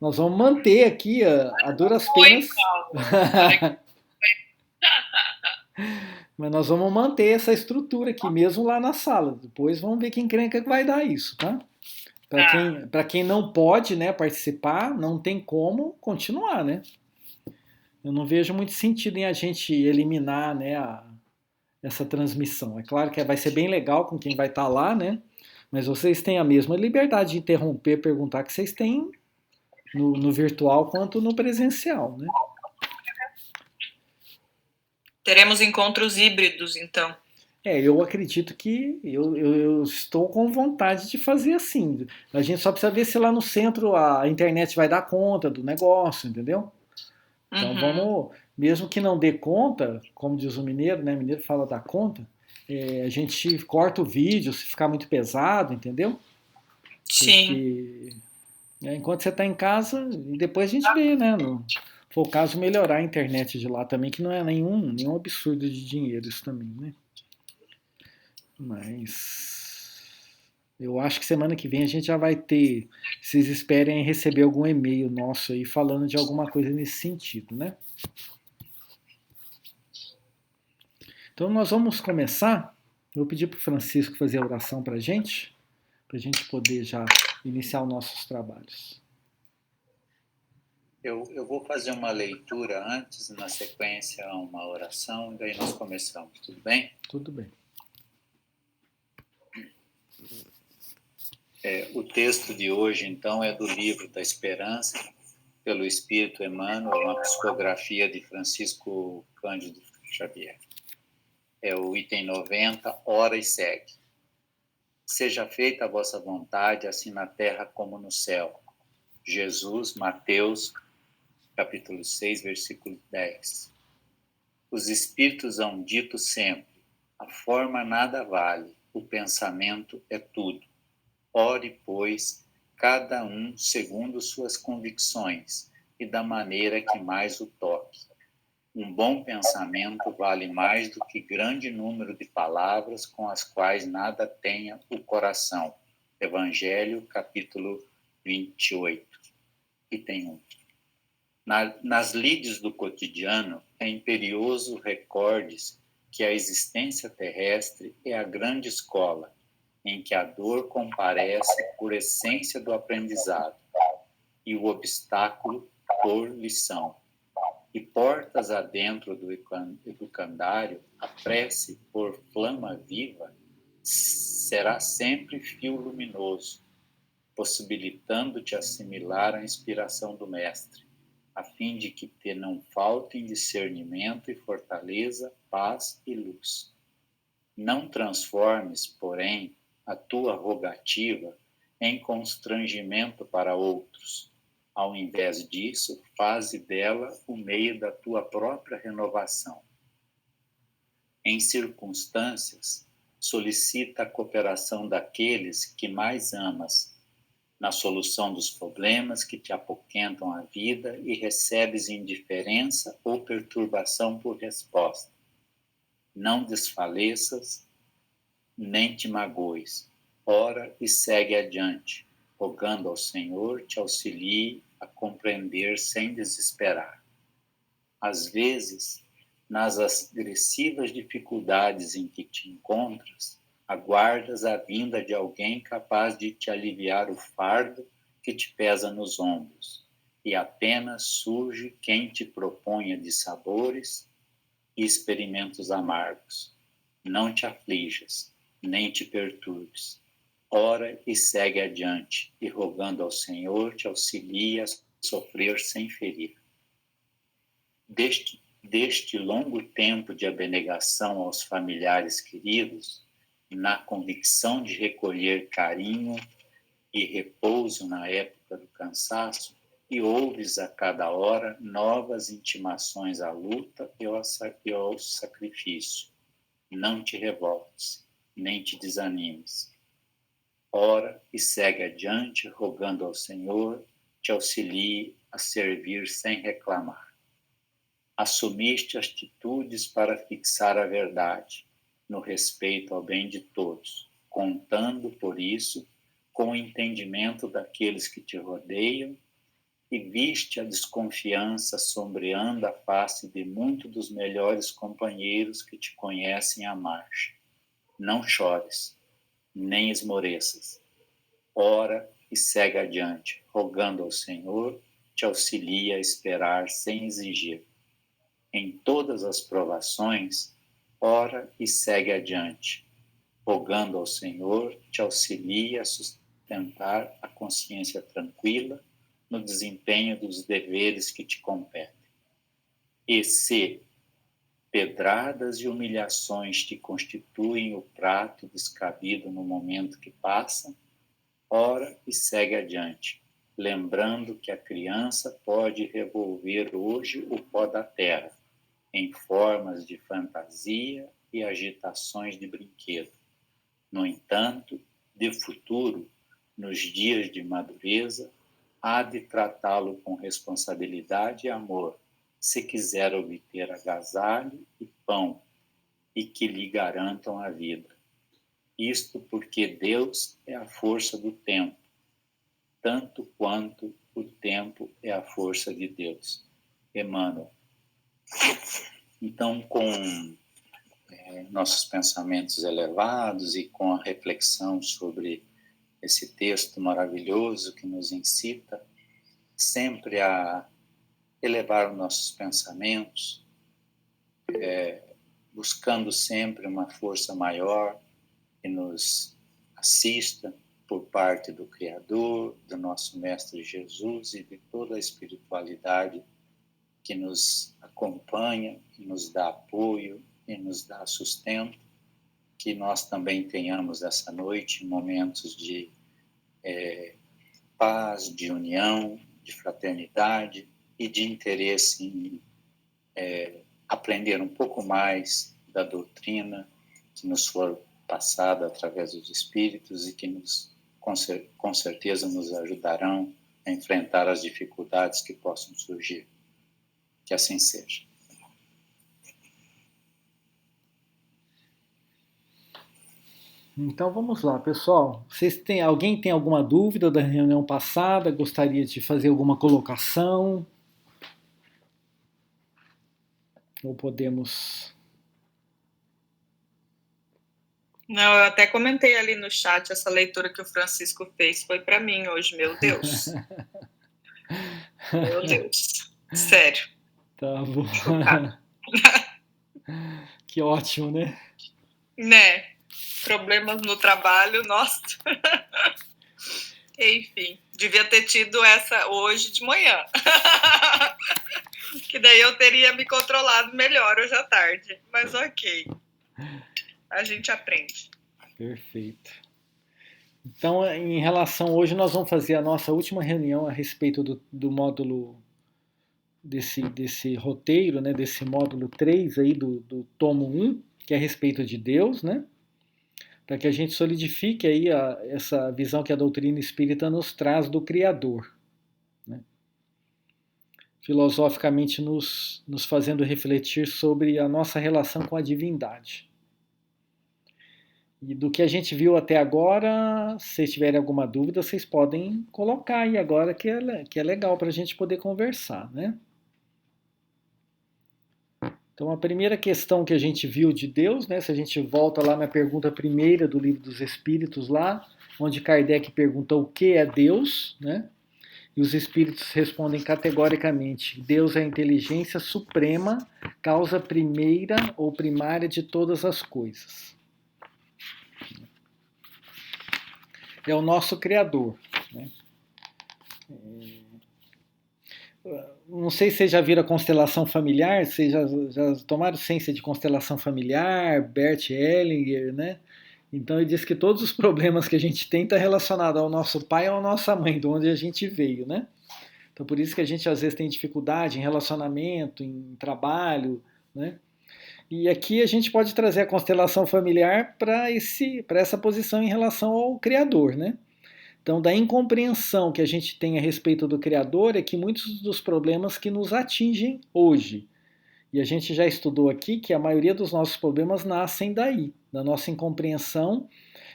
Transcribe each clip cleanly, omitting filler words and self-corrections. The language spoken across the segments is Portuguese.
Nós vamos manter aqui a duras Oi, penas, Paulo. Olha que mas nós vamos manter essa estrutura aqui, mesmo lá na sala. Depois vamos ver quem encrenca que vai dar isso, tá? tá. Para quem não pode, né, participar, não tem como continuar, né? Eu não vejo muito sentido em a gente eliminar, né, essa transmissão. É claro que vai ser bem legal com quem vai estar lá, né? Mas vocês têm a mesma liberdade de interromper, perguntar que vocês têm no virtual quanto no presencial, né? Teremos encontros híbridos, então. Eu acredito que eu estou com vontade de fazer assim. A gente só precisa ver se lá no centro a internet vai dar conta do negócio, entendeu? Então Uhum. vamos, mesmo que não dê conta, como diz o mineiro, né? O mineiro fala da conta, a gente corta o vídeo se ficar muito pesado, entendeu? Sim. Porque enquanto você está em casa, e depois a gente vê, né? No, for o caso, melhorar a internet de lá também, que não é nenhum absurdo de dinheiro isso também, né? Mas eu acho que semana que vem a gente já vai ter. Vocês esperem receber algum e-mail nosso aí falando de alguma coisa nesse sentido, né? Então nós vamos começar. Eu vou pedir para o Francisco fazer a oração para a gente poder já iniciar os nossos trabalhos. Eu vou fazer uma leitura antes, na sequência, uma oração, e daí nós começamos, tudo bem? Tudo bem. O texto de hoje, então, é do livro da Esperança, pelo Espírito Emmanuel, uma psicografia de Francisco Cândido Xavier. É o item 90, ora e segue. Seja feita a vossa vontade, assim na terra como no céu. Jesus, Mateus, capítulo 6, versículo 10. Os espíritos hão dito sempre: a forma nada vale, o pensamento é tudo. Ore, pois, cada um segundo suas convicções e da maneira que mais o toque. Um bom pensamento vale mais do que grande número de palavras com as quais nada tenha o coração. Evangelho, capítulo 28, item 1. Nas lides do cotidiano, é imperioso recordes que a existência terrestre é a grande escola, em que a dor comparece por essência do aprendizado e o obstáculo por lição. E portas adentro do educandário, a prece por flama viva será sempre fio luminoso, possibilitando-te assimilar a inspiração do Mestre, a fim de que te não faltem discernimento e fortaleza, paz e luz. Não transformes, porém, a tua rogativa em constrangimento para outros. Ao invés disso, faze dela o meio da tua própria renovação. Em circunstâncias, solicita a cooperação daqueles que mais amas, na solução dos problemas que te apoquentam a vida e recebes indiferença ou perturbação por resposta. Não desfaleças, nem te magoes. Ora e segue adiante, rogando ao Senhor te auxilie a compreender sem desesperar. Às vezes, nas agressivas dificuldades em que te encontras, aguardas a vinda de alguém capaz de te aliviar o fardo que te pesa nos ombros, e apenas surge quem te proponha de sabores e experimentos amargos. Não te aflijas, nem te perturbes. Ora e segue adiante, e rogando ao Senhor te auxilie a sofrer sem ferir. Deste longo tempo de abnegação aos familiares queridos, na convicção de recolher carinho e repouso na época do cansaço, e ouves a cada hora novas intimações à luta e ao sacrifício. Não te revoltes, nem te desanimes. Ora e segue adiante, rogando ao Senhor, te auxilie a servir sem reclamar. Assumiste atitudes para fixar a verdade, no respeito ao bem de todos, contando, por isso, com o entendimento daqueles que te rodeiam e viste a desconfiança sombreando a face de muitos dos melhores companheiros que te conhecem à margem. Não chores, nem esmoreças. Ora e segue adiante, rogando ao Senhor, te auxilia a esperar sem exigir. Em todas as provações, ora e segue adiante, rogando ao Senhor, te auxilia a sustentar a consciência tranquila no desempenho dos deveres que te competem. E se pedradas e humilhações te constituem o prato descabido no momento que passa, ora e segue adiante, lembrando que a criança pode revolver hoje o pó da terra, em formas de fantasia e agitações de brinquedo. No entanto, de futuro, nos dias de madureza, há de tratá-lo com responsabilidade e amor, se quiser obter agasalho e pão, e que lhe garantam a vida. Isto porque Deus é a força do tempo, tanto quanto o tempo é a força de Deus. Emmanuel. Então, com nossos pensamentos elevados e com a reflexão sobre esse texto maravilhoso que nos incita sempre a elevar os nossos pensamentos, buscando sempre uma força maior que nos assista por parte do Criador, do nosso Mestre Jesus e de toda a espiritualidade que nos acompanha, que nos dá apoio e nos dá sustento, que nós também tenhamos essa noite momentos de paz, de união, de fraternidade e de interesse em aprender um pouco mais da doutrina que nos for passada através dos Espíritos e que com certeza nos ajudarão a enfrentar as dificuldades que possam surgir. Que assim seja. Então vamos lá, pessoal. Alguém tem alguma dúvida da reunião passada? Gostaria de fazer alguma colocação? Ou podemos... Não, eu até comentei ali no chat, essa leitura que o Francisco fez foi para mim hoje, meu Deus. Meu Deus. Sério. Tá bom. Que ótimo, né? Né? Problemas no trabalho, nossa. Enfim, devia ter tido essa hoje de manhã. Que daí eu teria me controlado melhor hoje à tarde. Mas ok. A gente aprende. Perfeito. Então, em relação, hoje nós vamos fazer a nossa última reunião a respeito do módulo, desse roteiro, né, desse módulo 3 aí do tomo 1, que é a respeito de Deus, né? Para que a gente solidifique aí essa visão que a doutrina espírita nos traz do Criador, né? Filosoficamente nos fazendo refletir sobre a nossa relação com a divindade. E do que a gente viu até agora, se vocês tiverem alguma dúvida, vocês podem colocar aí agora, que é legal para a gente poder conversar, né? Então, a primeira questão que a gente viu de Deus, né, se a gente volta lá na pergunta primeira do Livro dos Espíritos, lá, onde Kardec perguntou o que é Deus, né? E os Espíritos respondem categoricamente: Deus é a inteligência suprema, causa primeira ou primária de todas as coisas. É o nosso Criador, né? Não sei se vocês já viram a constelação familiar, vocês já tomaram ciência de constelação familiar, Bert Hellinger, né? Então ele diz que todos os problemas que a gente tem estão relacionados ao nosso pai ou à nossa mãe, de onde a gente veio, né? Então por isso que a gente às vezes tem dificuldade em relacionamento, em trabalho, né? E aqui a gente pode trazer a constelação familiar para essa posição em relação ao Criador, né? Então, da incompreensão que a gente tem a respeito do Criador é que muitos dos problemas que nos atingem hoje, e a gente já estudou aqui que a maioria dos nossos problemas nascem daí, da nossa incompreensão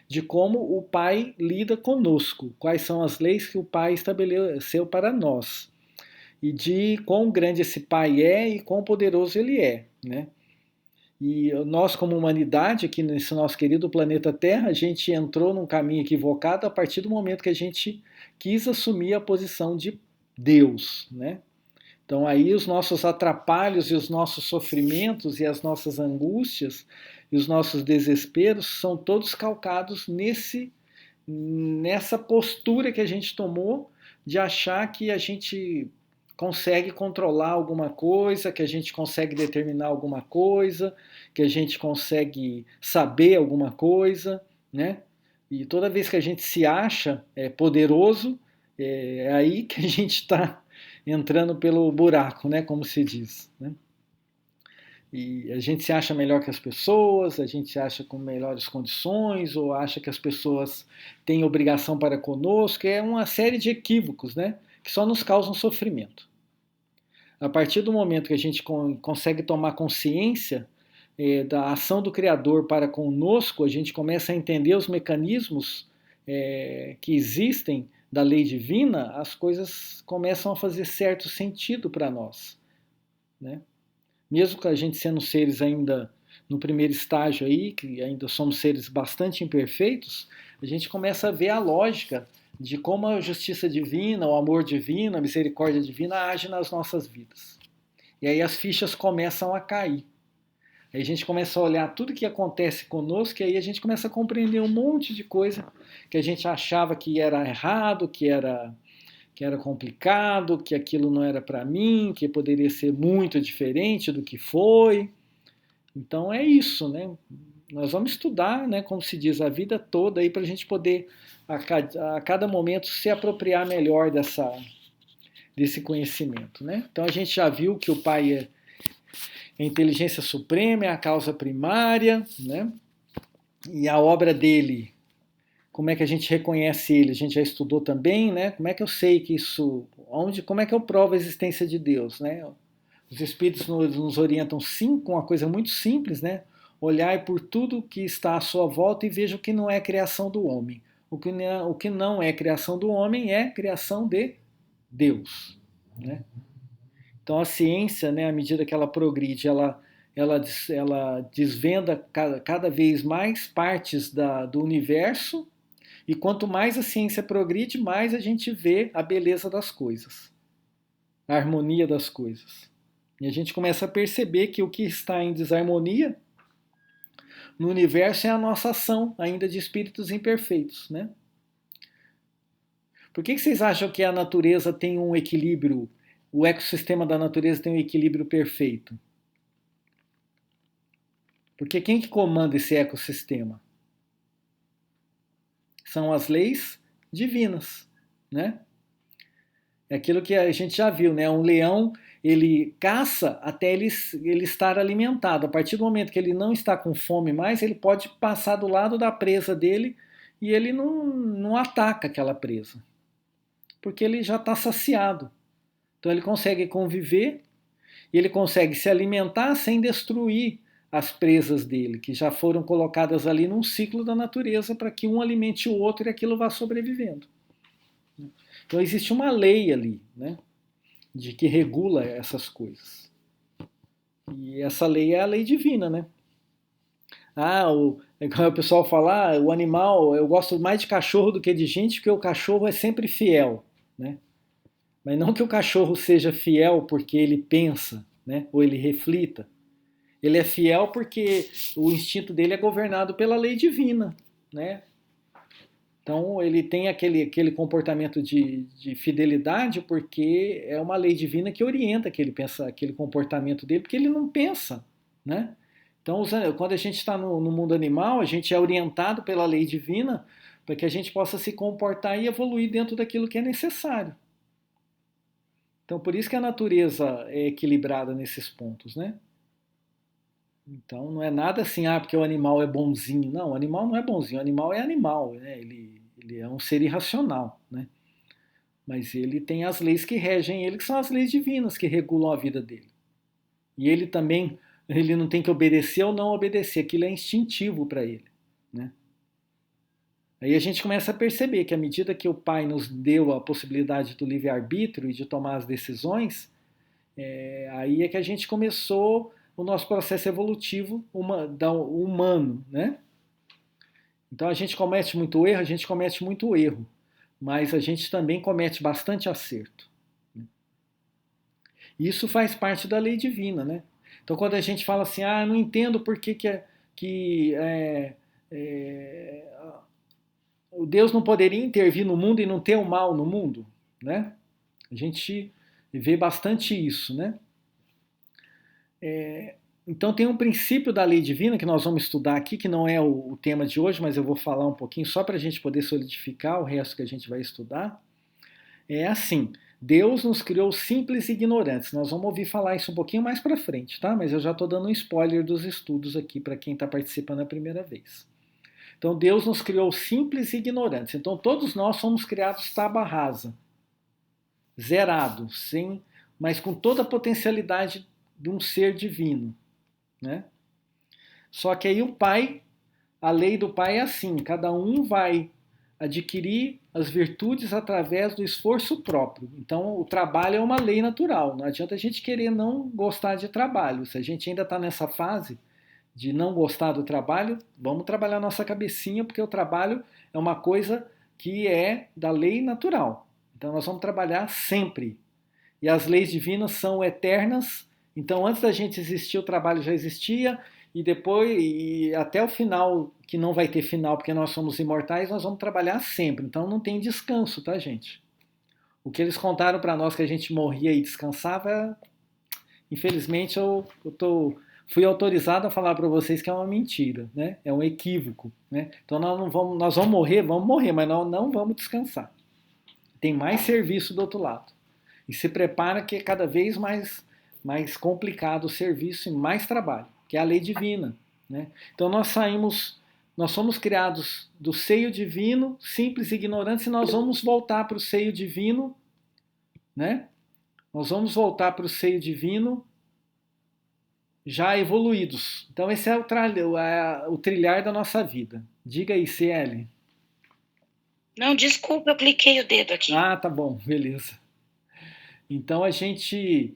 de como o Pai lida conosco, quais são as leis que o Pai estabeleceu para nós. e de quão grande esse Pai é e quão poderoso ele é, né? E nós, como humanidade, aqui nesse nosso querido planeta Terra, a gente entrou num caminho equivocado a partir do momento que a gente quis assumir a posição de Deus, né? Então aí os nossos atrapalhos e os nossos sofrimentos e as nossas angústias e os nossos desesperos são todos calcados nessa postura que a gente tomou de achar que a gente consegue controlar alguma coisa, que a gente consegue determinar alguma coisa, que a gente consegue saber alguma coisa, né? E toda vez que a gente se acha poderoso, é aí que a gente está entrando pelo buraco, né? Como se diz, né? E a gente se acha melhor que as pessoas, a gente se acha com melhores condições, ou acha que as pessoas têm obrigação para conosco, é uma série de equívocos, né? Que só nos causam sofrimento. A partir do momento que a gente consegue tomar consciência da ação do Criador para conosco, a gente começa a entender os mecanismos que existem da lei divina, as coisas começam a fazer certo sentido para nós, né? Mesmo que a gente sendo seres ainda no primeiro estágio aí, que ainda somos seres bastante imperfeitos, a gente começa a ver a lógica de como a justiça divina, o amor divino, a misericórdia divina age nas nossas vidas. E aí as fichas começam a cair. Aí a gente começa a olhar tudo que acontece conosco e aí a gente começa a compreender um monte de coisa que a gente achava que era errado, que era complicado, que aquilo não era para mim, que poderia ser muito diferente do que foi. Então é isso, né? Nós vamos estudar, né, como se diz, a vida toda aí para a gente poder a cada momento se apropriar melhor desse conhecimento, né? Então a gente já viu que o Pai é a inteligência suprema, é a causa primária, né? E a obra dele, como é que a gente reconhece ele? A gente já estudou também, né? Como é que eu sei que isso, como é que eu provo a existência de Deus, né? Os Espíritos nos orientam sim com uma coisa muito simples, né? Olhai por tudo que está à sua volta e veja o que não é criação do homem. O que não é criação do homem é criação de Deus, né? Então a ciência, né, à medida que ela progride, ela desvenda cada vez mais partes do universo, e quanto mais a ciência progride, mais a gente vê a beleza das coisas, a harmonia das coisas. E a gente começa a perceber que o que está em desarmonia no universo é a nossa ação ainda de espíritos imperfeitos, né? Por que vocês acham que a natureza tem um equilíbrio, o ecossistema da natureza tem um equilíbrio perfeito? Porque quem que comanda esse ecossistema? São as leis divinas, né? É aquilo que a gente já viu, né? Um leão, ele caça até ele estar alimentado. A partir do momento que ele não está com fome mais, ele pode passar do lado da presa dele e ele não ataca aquela presa, porque ele já está saciado. Então ele consegue conviver e ele consegue se alimentar sem destruir as presas dele, que já foram colocadas ali num ciclo da natureza para que um alimente o outro e aquilo vá sobrevivendo. Então existe uma lei ali, né, de que regula essas coisas. E essa lei é a lei divina, né? O pessoal fala, o animal, eu gosto mais de cachorro do que de gente, porque o cachorro é sempre fiel, né? Mas não que o cachorro seja fiel porque ele pensa, né, ou ele reflita. Ele é fiel porque o instinto dele é governado pela lei divina, né? Então ele tem aquele comportamento de fidelidade porque é uma lei divina que orienta aquele comportamento dele, porque ele não pensa, né? Então quando a gente está no mundo animal, a gente é orientado pela lei divina para que a gente possa se comportar e evoluir dentro daquilo que é necessário. Então por isso que a natureza é equilibrada nesses pontos, né? Então não é nada assim, porque o animal é bonzinho. Não, o animal não é bonzinho, o animal é animal, né? Ele é um ser irracional, né? Mas ele tem as leis que regem ele, que são as leis divinas que regulam a vida dele. E ele também, ele não tem que obedecer ou não obedecer, aquilo é instintivo para ele, né? Aí a gente começa a perceber que à medida que o Pai nos deu a possibilidade do livre-arbítrio e de tomar as decisões, aí é que a gente começou o nosso processo evolutivo humano, né? Então a gente comete muito erro, mas a gente também comete bastante acerto. Isso faz parte da lei divina, né? Então quando a gente fala assim, eu não entendo por que o Deus não poderia intervir no mundo e não ter o mal no mundo, né? A gente vê bastante isso, né? Então tem um princípio da lei divina que nós vamos estudar aqui, que não é o tema de hoje, mas eu vou falar um pouquinho só para a gente poder solidificar o resto que a gente vai estudar. É assim, Deus nos criou simples e ignorantes. Nós vamos ouvir falar isso um pouquinho mais para frente, tá? Mas eu já estou dando um spoiler dos estudos aqui para quem está participando a primeira vez. Então Deus nos criou simples e ignorantes. Então todos nós somos criados tábua rasa, zerados, mas com toda a potencialidade de um ser divino, né? Só que aí a lei do Pai é assim, cada um vai adquirir as virtudes através do esforço próprio. Então o trabalho é uma lei natural, não adianta a gente querer não gostar de trabalho. Se a gente ainda está nessa fase de não gostar do trabalho, vamos trabalhar nossa cabecinha, porque o trabalho é uma coisa que é da lei natural. Então nós vamos trabalhar sempre. E as leis divinas são eternas, então antes da gente existir o trabalho já existia, e depois, e até o final, que não vai ter final porque nós somos imortais, nós vamos trabalhar sempre. Então não tem descanso, tá, gente? O que eles contaram para nós que a gente morria e descansava, infelizmente fui autorizado a falar para vocês que é uma mentira, né? É um equívoco, né? Então nós vamos morrer, mas nós não vamos descansar. Tem mais serviço do outro lado. E se prepara que é cada vez mais complicado o serviço e mais trabalho, que é a lei divina, né? Então nós somos criados do seio divino, simples e ignorantes, e nós vamos voltar para o seio divino, né? Nós vamos voltar para o seio divino já evoluídos. Então esse é o trilhar da nossa vida. Diga aí, CL. Não, desculpa, eu cliquei o dedo aqui. Ah, tá bom, beleza. Então esse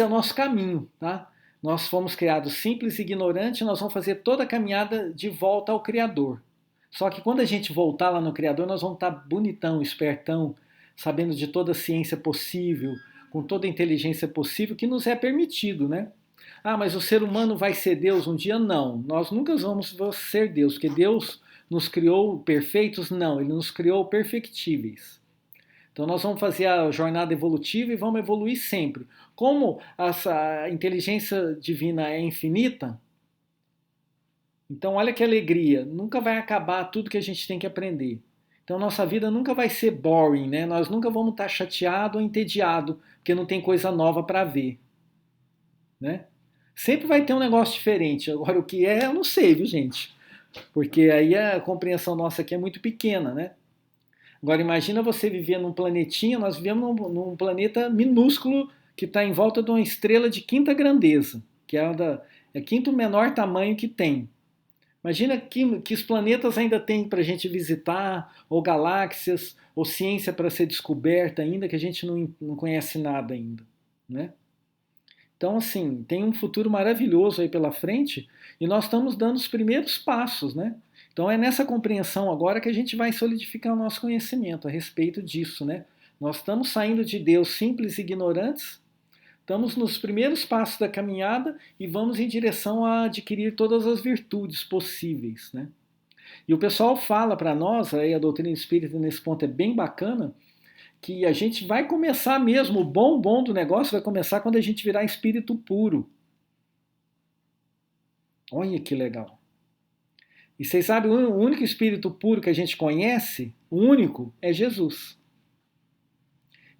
é o nosso caminho, tá? Nós fomos criados simples e ignorantes, nós vamos fazer toda a caminhada de volta ao Criador. Só que quando a gente voltar lá no Criador, nós vamos estar bonitão, espertão, sabendo de toda a ciência possível, com toda a inteligência possível que nos é permitido, né? Mas o ser humano vai ser Deus um dia? Não. Nós nunca vamos ser Deus, porque Deus nos criou perfeitos? Não, Ele nos criou perfectíveis. Então nós vamos fazer a jornada evolutiva e vamos evoluir sempre. Como a inteligência divina é infinita, então olha que alegria, nunca vai acabar tudo que a gente tem que aprender. Então nossa vida nunca vai ser boring, né? Nós nunca vamos estar chateado ou entediado, porque não tem coisa nova para ver, né? Sempre vai ter um negócio diferente. Agora o que é, eu não sei, viu, gente? Porque aí a compreensão nossa aqui é muito pequena, né? Agora imagina você viver num planetinha, nós vivemos num planeta minúsculo que está em volta de uma estrela de quinta grandeza, que é quinto menor tamanho que tem. Imagina que os planetas ainda tem para a gente visitar, ou galáxias, ou ciência para ser descoberta ainda, que a gente não conhece nada ainda, né? Então, assim, tem um futuro maravilhoso aí pela frente e nós estamos dando os primeiros passos, né? Então é nessa compreensão agora que a gente vai solidificar o nosso conhecimento a respeito disso, né? Nós estamos saindo de Deus simples e ignorantes, estamos nos primeiros passos da caminhada e vamos em direção a adquirir todas as virtudes possíveis, né? E o pessoal fala para nós, aí a doutrina espírita nesse ponto é bem bacana, que a gente vai começar mesmo, o bom do negócio vai começar quando a gente virar espírito puro. Olha que legal. E vocês sabem, o único espírito puro que a gente conhece, o único, é Jesus.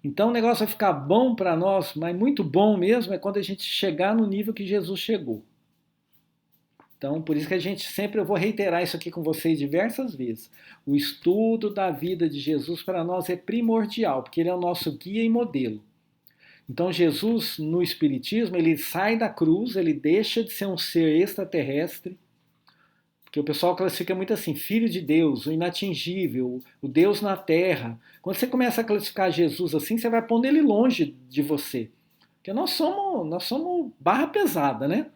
Então o negócio vai ficar bom para nós, mas muito bom mesmo, é quando a gente chegar no nível que Jesus chegou. Então, por isso que eu vou reiterar isso aqui com vocês diversas vezes. O estudo da vida de Jesus para nós é primordial, porque ele é o nosso guia e modelo. Então, Jesus, no Espiritismo, ele sai da cruz, ele deixa de ser um ser extraterrestre, Porque o pessoal classifica muito assim, filho de Deus, o inatingível, o Deus na terra. Quando você começa a classificar Jesus assim, você vai pondo ele longe de você. Porque nós somos barra pesada, né?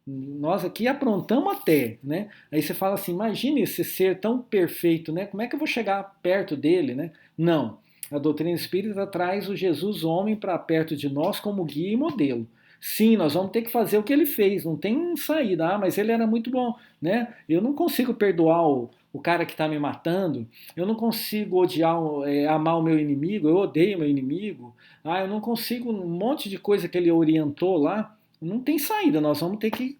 Nós aqui aprontamos até, né? Aí você fala assim, imagine esse ser tão perfeito, né? Como é que eu vou chegar perto dele, né? Não. A doutrina espírita traz o Jesus homem para perto de nós como guia e modelo. Sim, nós vamos ter que fazer o que ele fez, não tem saída. Ah, mas ele era muito bom, né? Eu não consigo perdoar o cara que está me matando, eu não consigo amar o meu inimigo, eu odeio o meu inimigo. Ah, eu não consigo um monte de coisa que ele orientou lá. Não tem saída, nós vamos ter que.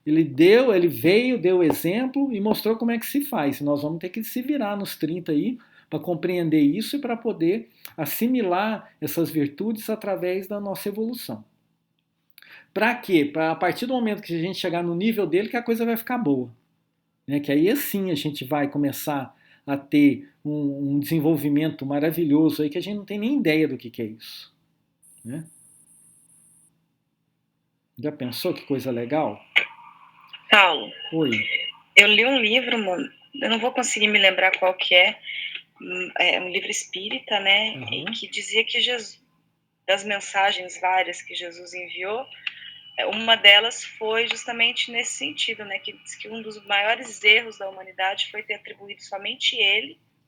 Ele veio, deu exemplo e mostrou como é que se faz. Nós vamos ter que se virar nos 30 aí para compreender isso e para poder assimilar essas virtudes através da nossa evolução. Para quê? Para a partir do momento que a gente chegar no nível dele, que a coisa vai ficar boa. Né? Que aí assim a gente vai começar a ter um desenvolvimento maravilhoso aí que a gente não tem nem ideia do que é isso. Né? Já pensou que coisa legal? Paulo, Oi. eu li um livro, mano, eu não vou conseguir me lembrar qual que é um livro espírita, né? Uhum. E que dizia que Jesus, das mensagens várias que Jesus enviou, uma delas foi justamente nesse sentido, né? Que diz que um dos maiores erros da humanidade foi ter atribuído somente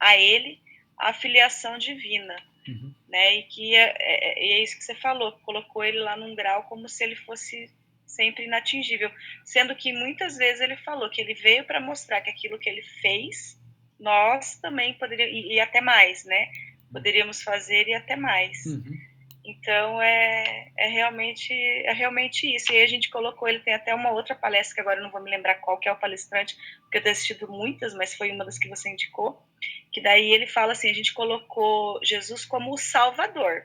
a ele, a filiação divina. Uhum. Né? E que é isso que você falou, colocou ele lá num grau como se ele fosse sempre inatingível, sendo que muitas vezes ele falou que ele veio para mostrar que aquilo que ele fez, nós também poderíamos, e até mais, né? Poderíamos fazer e até mais. Uhum. Então é realmente isso. E aí a gente colocou, ele tem até uma outra palestra, que agora eu não vou me lembrar qual que é o palestrante, porque eu tenho assistido muitas, mas foi uma das que você indicou, que daí ele fala assim, a gente colocou Jesus como o Salvador.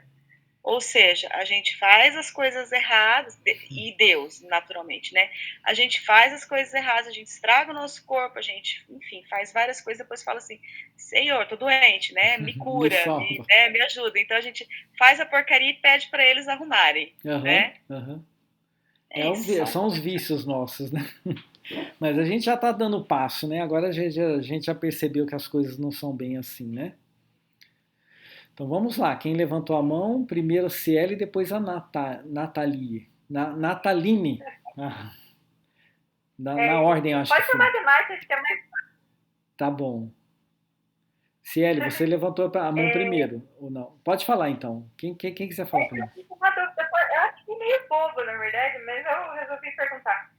Ou seja, a gente faz as coisas erradas, e Deus, naturalmente, né? A gente faz as coisas erradas, a gente estraga o nosso corpo, a gente, enfim, faz várias coisas, depois fala assim, Senhor, tô doente, né? Me cura, me ajuda. Então a gente faz a porcaria e pede para eles arrumarem, né? Uhum. Isso. São os vícios nossos, né? Mas a gente já está dando passo, né? Agora a gente já percebeu que as coisas não são bem assim, né? Então vamos lá, quem levantou a mão, primeiro a Ciele e depois a Natalie. Nataline. Ah, na ordem, acho que foi. Pode chamar de Márcia, acho que é mais fácil. Tá bom. Ciele, você levantou a mão primeiro, ou não? Pode falar então. Quem quiser falar primeiro? Eu acho que meio bobo, na verdade, mas eu resolvi perguntar.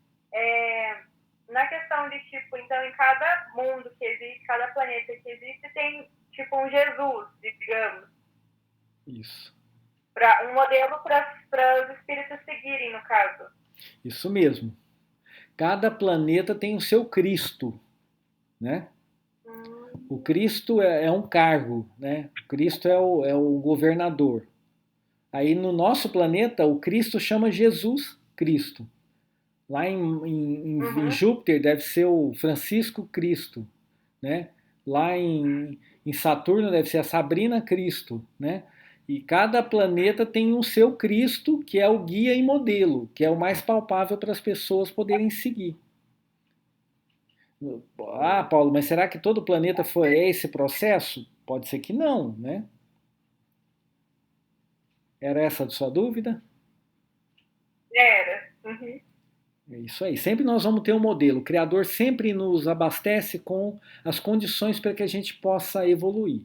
Na questão de, tipo, então, em cada mundo que existe, cada planeta que existe, tem, tipo, um Jesus, digamos. Isso. Um modelo para os espíritos seguirem, no caso. Isso mesmo. Cada planeta tem o seu Cristo, né? O Cristo é um cargo, né? O Cristo é o governador. Aí no nosso planeta, o Cristo chama Jesus Cristo. Lá em Júpiter deve ser o Francisco Cristo, né? Lá em Saturno deve ser a Sabrina Cristo, né? E cada planeta tem o seu Cristo, que é o guia e modelo, que é o mais palpável para as pessoas poderem seguir. Ah, Paulo, mas será que todo planeta foi esse processo? Pode ser que não, né? Era essa a sua dúvida? Era. Uhum. É isso aí. Sempre nós vamos ter um modelo. O Criador sempre nos abastece com as condições para que a gente possa evoluir.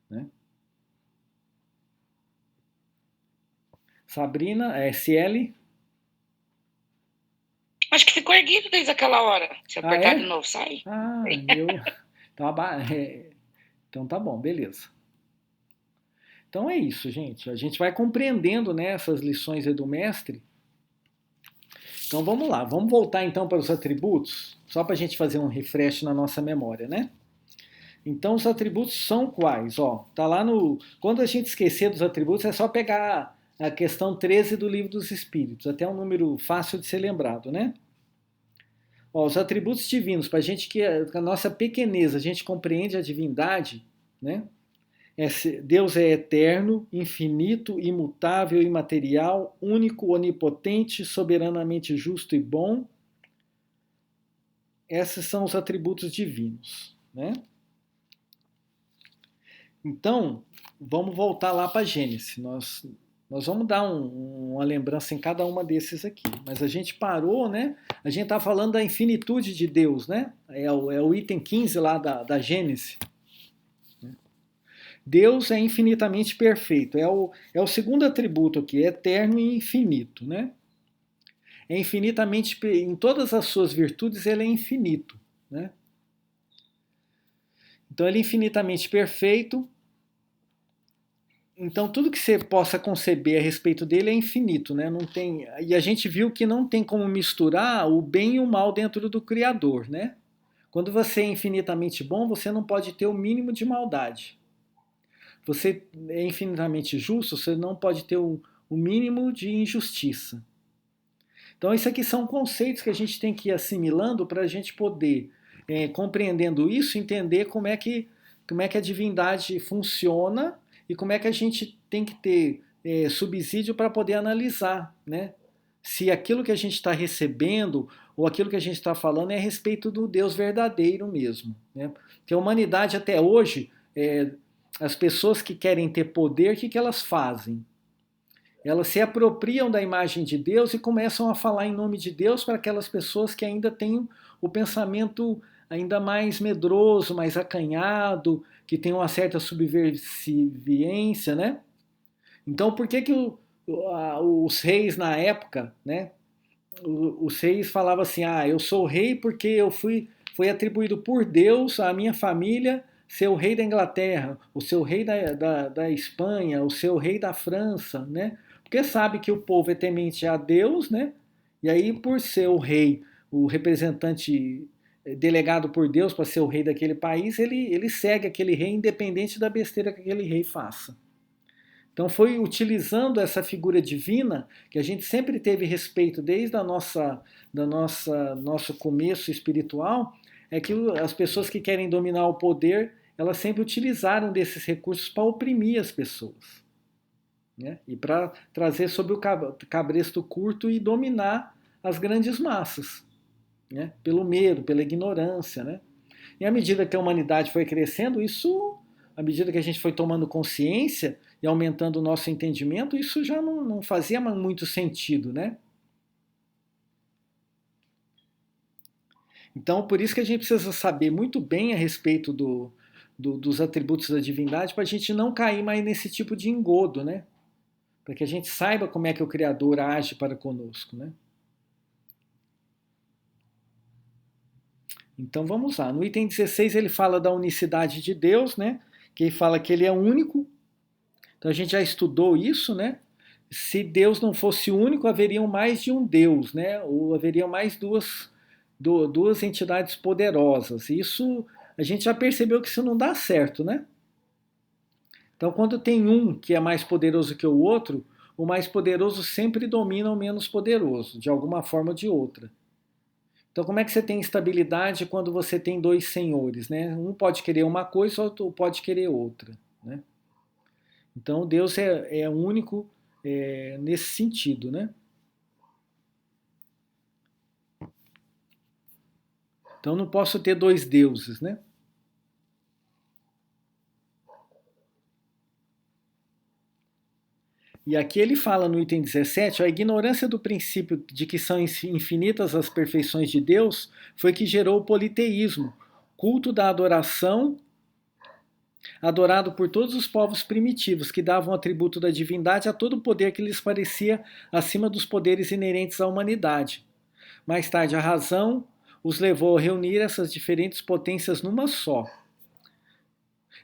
Né? Sabrina, SL? Acho que ficou erguido desde aquela hora. Se apertar de novo, sai. Então tá bom, beleza. Então é isso, gente. A gente vai compreendendo, né, essas lições do mestre. Então vamos lá, vamos voltar então para os atributos, só para a gente fazer um refresh na nossa memória, né? Então os atributos são quais? Ó, tá lá no. Quando a gente esquecer dos atributos, é só pegar a questão 13 do Livro dos Espíritos, até um número fácil de ser lembrado, né? Ó, os atributos divinos, para a gente que a nossa pequeneza, a gente compreende a divindade, né? Deus é eterno, infinito, imutável, imaterial, único, onipotente, soberanamente justo e bom. esses são os atributos divinos, né? Então, vamos voltar lá para Gênesis. Nós vamos dar uma lembrança em cada uma desses aqui. Mas a gente parou, né? A gente está falando da infinitude de Deus, né? É o item 15 lá da Gênesis. Deus é infinitamente perfeito. É o segundo atributo aqui, eterno e infinito, né? É infinitamente, em todas as suas virtudes, ele é infinito, né? Então, ele é infinitamente perfeito. Então, tudo que você possa conceber a respeito dele é infinito, né? Não tem, e a gente viu que não tem como misturar o bem e o mal dentro do Criador, né? Quando você é infinitamente bom, você não pode ter o mínimo de maldade. Você é infinitamente justo, você não pode ter o mínimo de injustiça. Então, isso aqui são conceitos que a gente tem que ir assimilando para a gente poder, compreendendo isso, entender como é que a divindade funciona e como é que a gente tem que ter subsídio para poder analisar, né? Se aquilo que a gente está recebendo ou aquilo que a gente está falando é a respeito do Deus verdadeiro mesmo, né? Porque a humanidade até hoje, as pessoas que querem ter poder, o que elas fazem? Elas se apropriam da imagem de Deus e começam a falar em nome de Deus para aquelas pessoas que ainda têm o pensamento ainda mais medroso, mais acanhado, que tem uma certa subversiviência, né? Então, por que os reis na época, né? Os reis falavam assim, eu sou rei porque foi atribuído por Deus à minha família ser o rei da Inglaterra, o seu rei da Espanha, o seu rei da França, né? Porque sabe que o povo é temente a Deus, né? E aí, por ser o rei, o representante delegado por Deus para ser o rei daquele país, ele segue aquele rei independente da besteira que aquele rei faça. Então foi utilizando essa figura divina que a gente sempre teve respeito desde nosso começo espiritual, é que as pessoas que querem dominar o poder, elas sempre utilizaram desses recursos para oprimir as pessoas, né? E para trazer sob o cabresto curto e dominar as grandes massas, né? Pelo medo, pela ignorância, né? E à medida que a humanidade foi crescendo, à medida que a gente foi tomando consciência e aumentando o nosso entendimento, isso já não fazia muito sentido, né? Então, por isso que a gente precisa saber muito bem a respeito dos atributos da divindade, para a gente não cair mais nesse tipo de engodo, né? Para que a gente saiba como é que o Criador age para conosco, né? Então vamos lá. No item 16 ele fala da unicidade de Deus, né? Que ele fala que ele é único. Então a gente já estudou isso, né? Se Deus não fosse único, haveriam mais de um Deus, né? Ou haveriam mais duas entidades poderosas. Isso a gente já percebeu que isso não dá certo, né? Então quando tem um que é mais poderoso que o outro, o mais poderoso sempre domina o menos poderoso, de alguma forma ou de outra. Então, como é que você tem estabilidade quando você tem dois senhores, né? Um pode querer uma coisa, outro pode querer outra, né? Então, Deus é único nesse sentido, né? Então, não posso ter dois deuses, né? E aqui ele fala no item 17, a ignorância do princípio de que são infinitas as perfeições de Deus foi que gerou o politeísmo, culto da adoração, adorado por todos os povos primitivos, que davam o atributo da divindade a todo poder que lhes parecia acima dos poderes inerentes à humanidade. Mais tarde, a razão os levou a reunir essas diferentes potências numa só.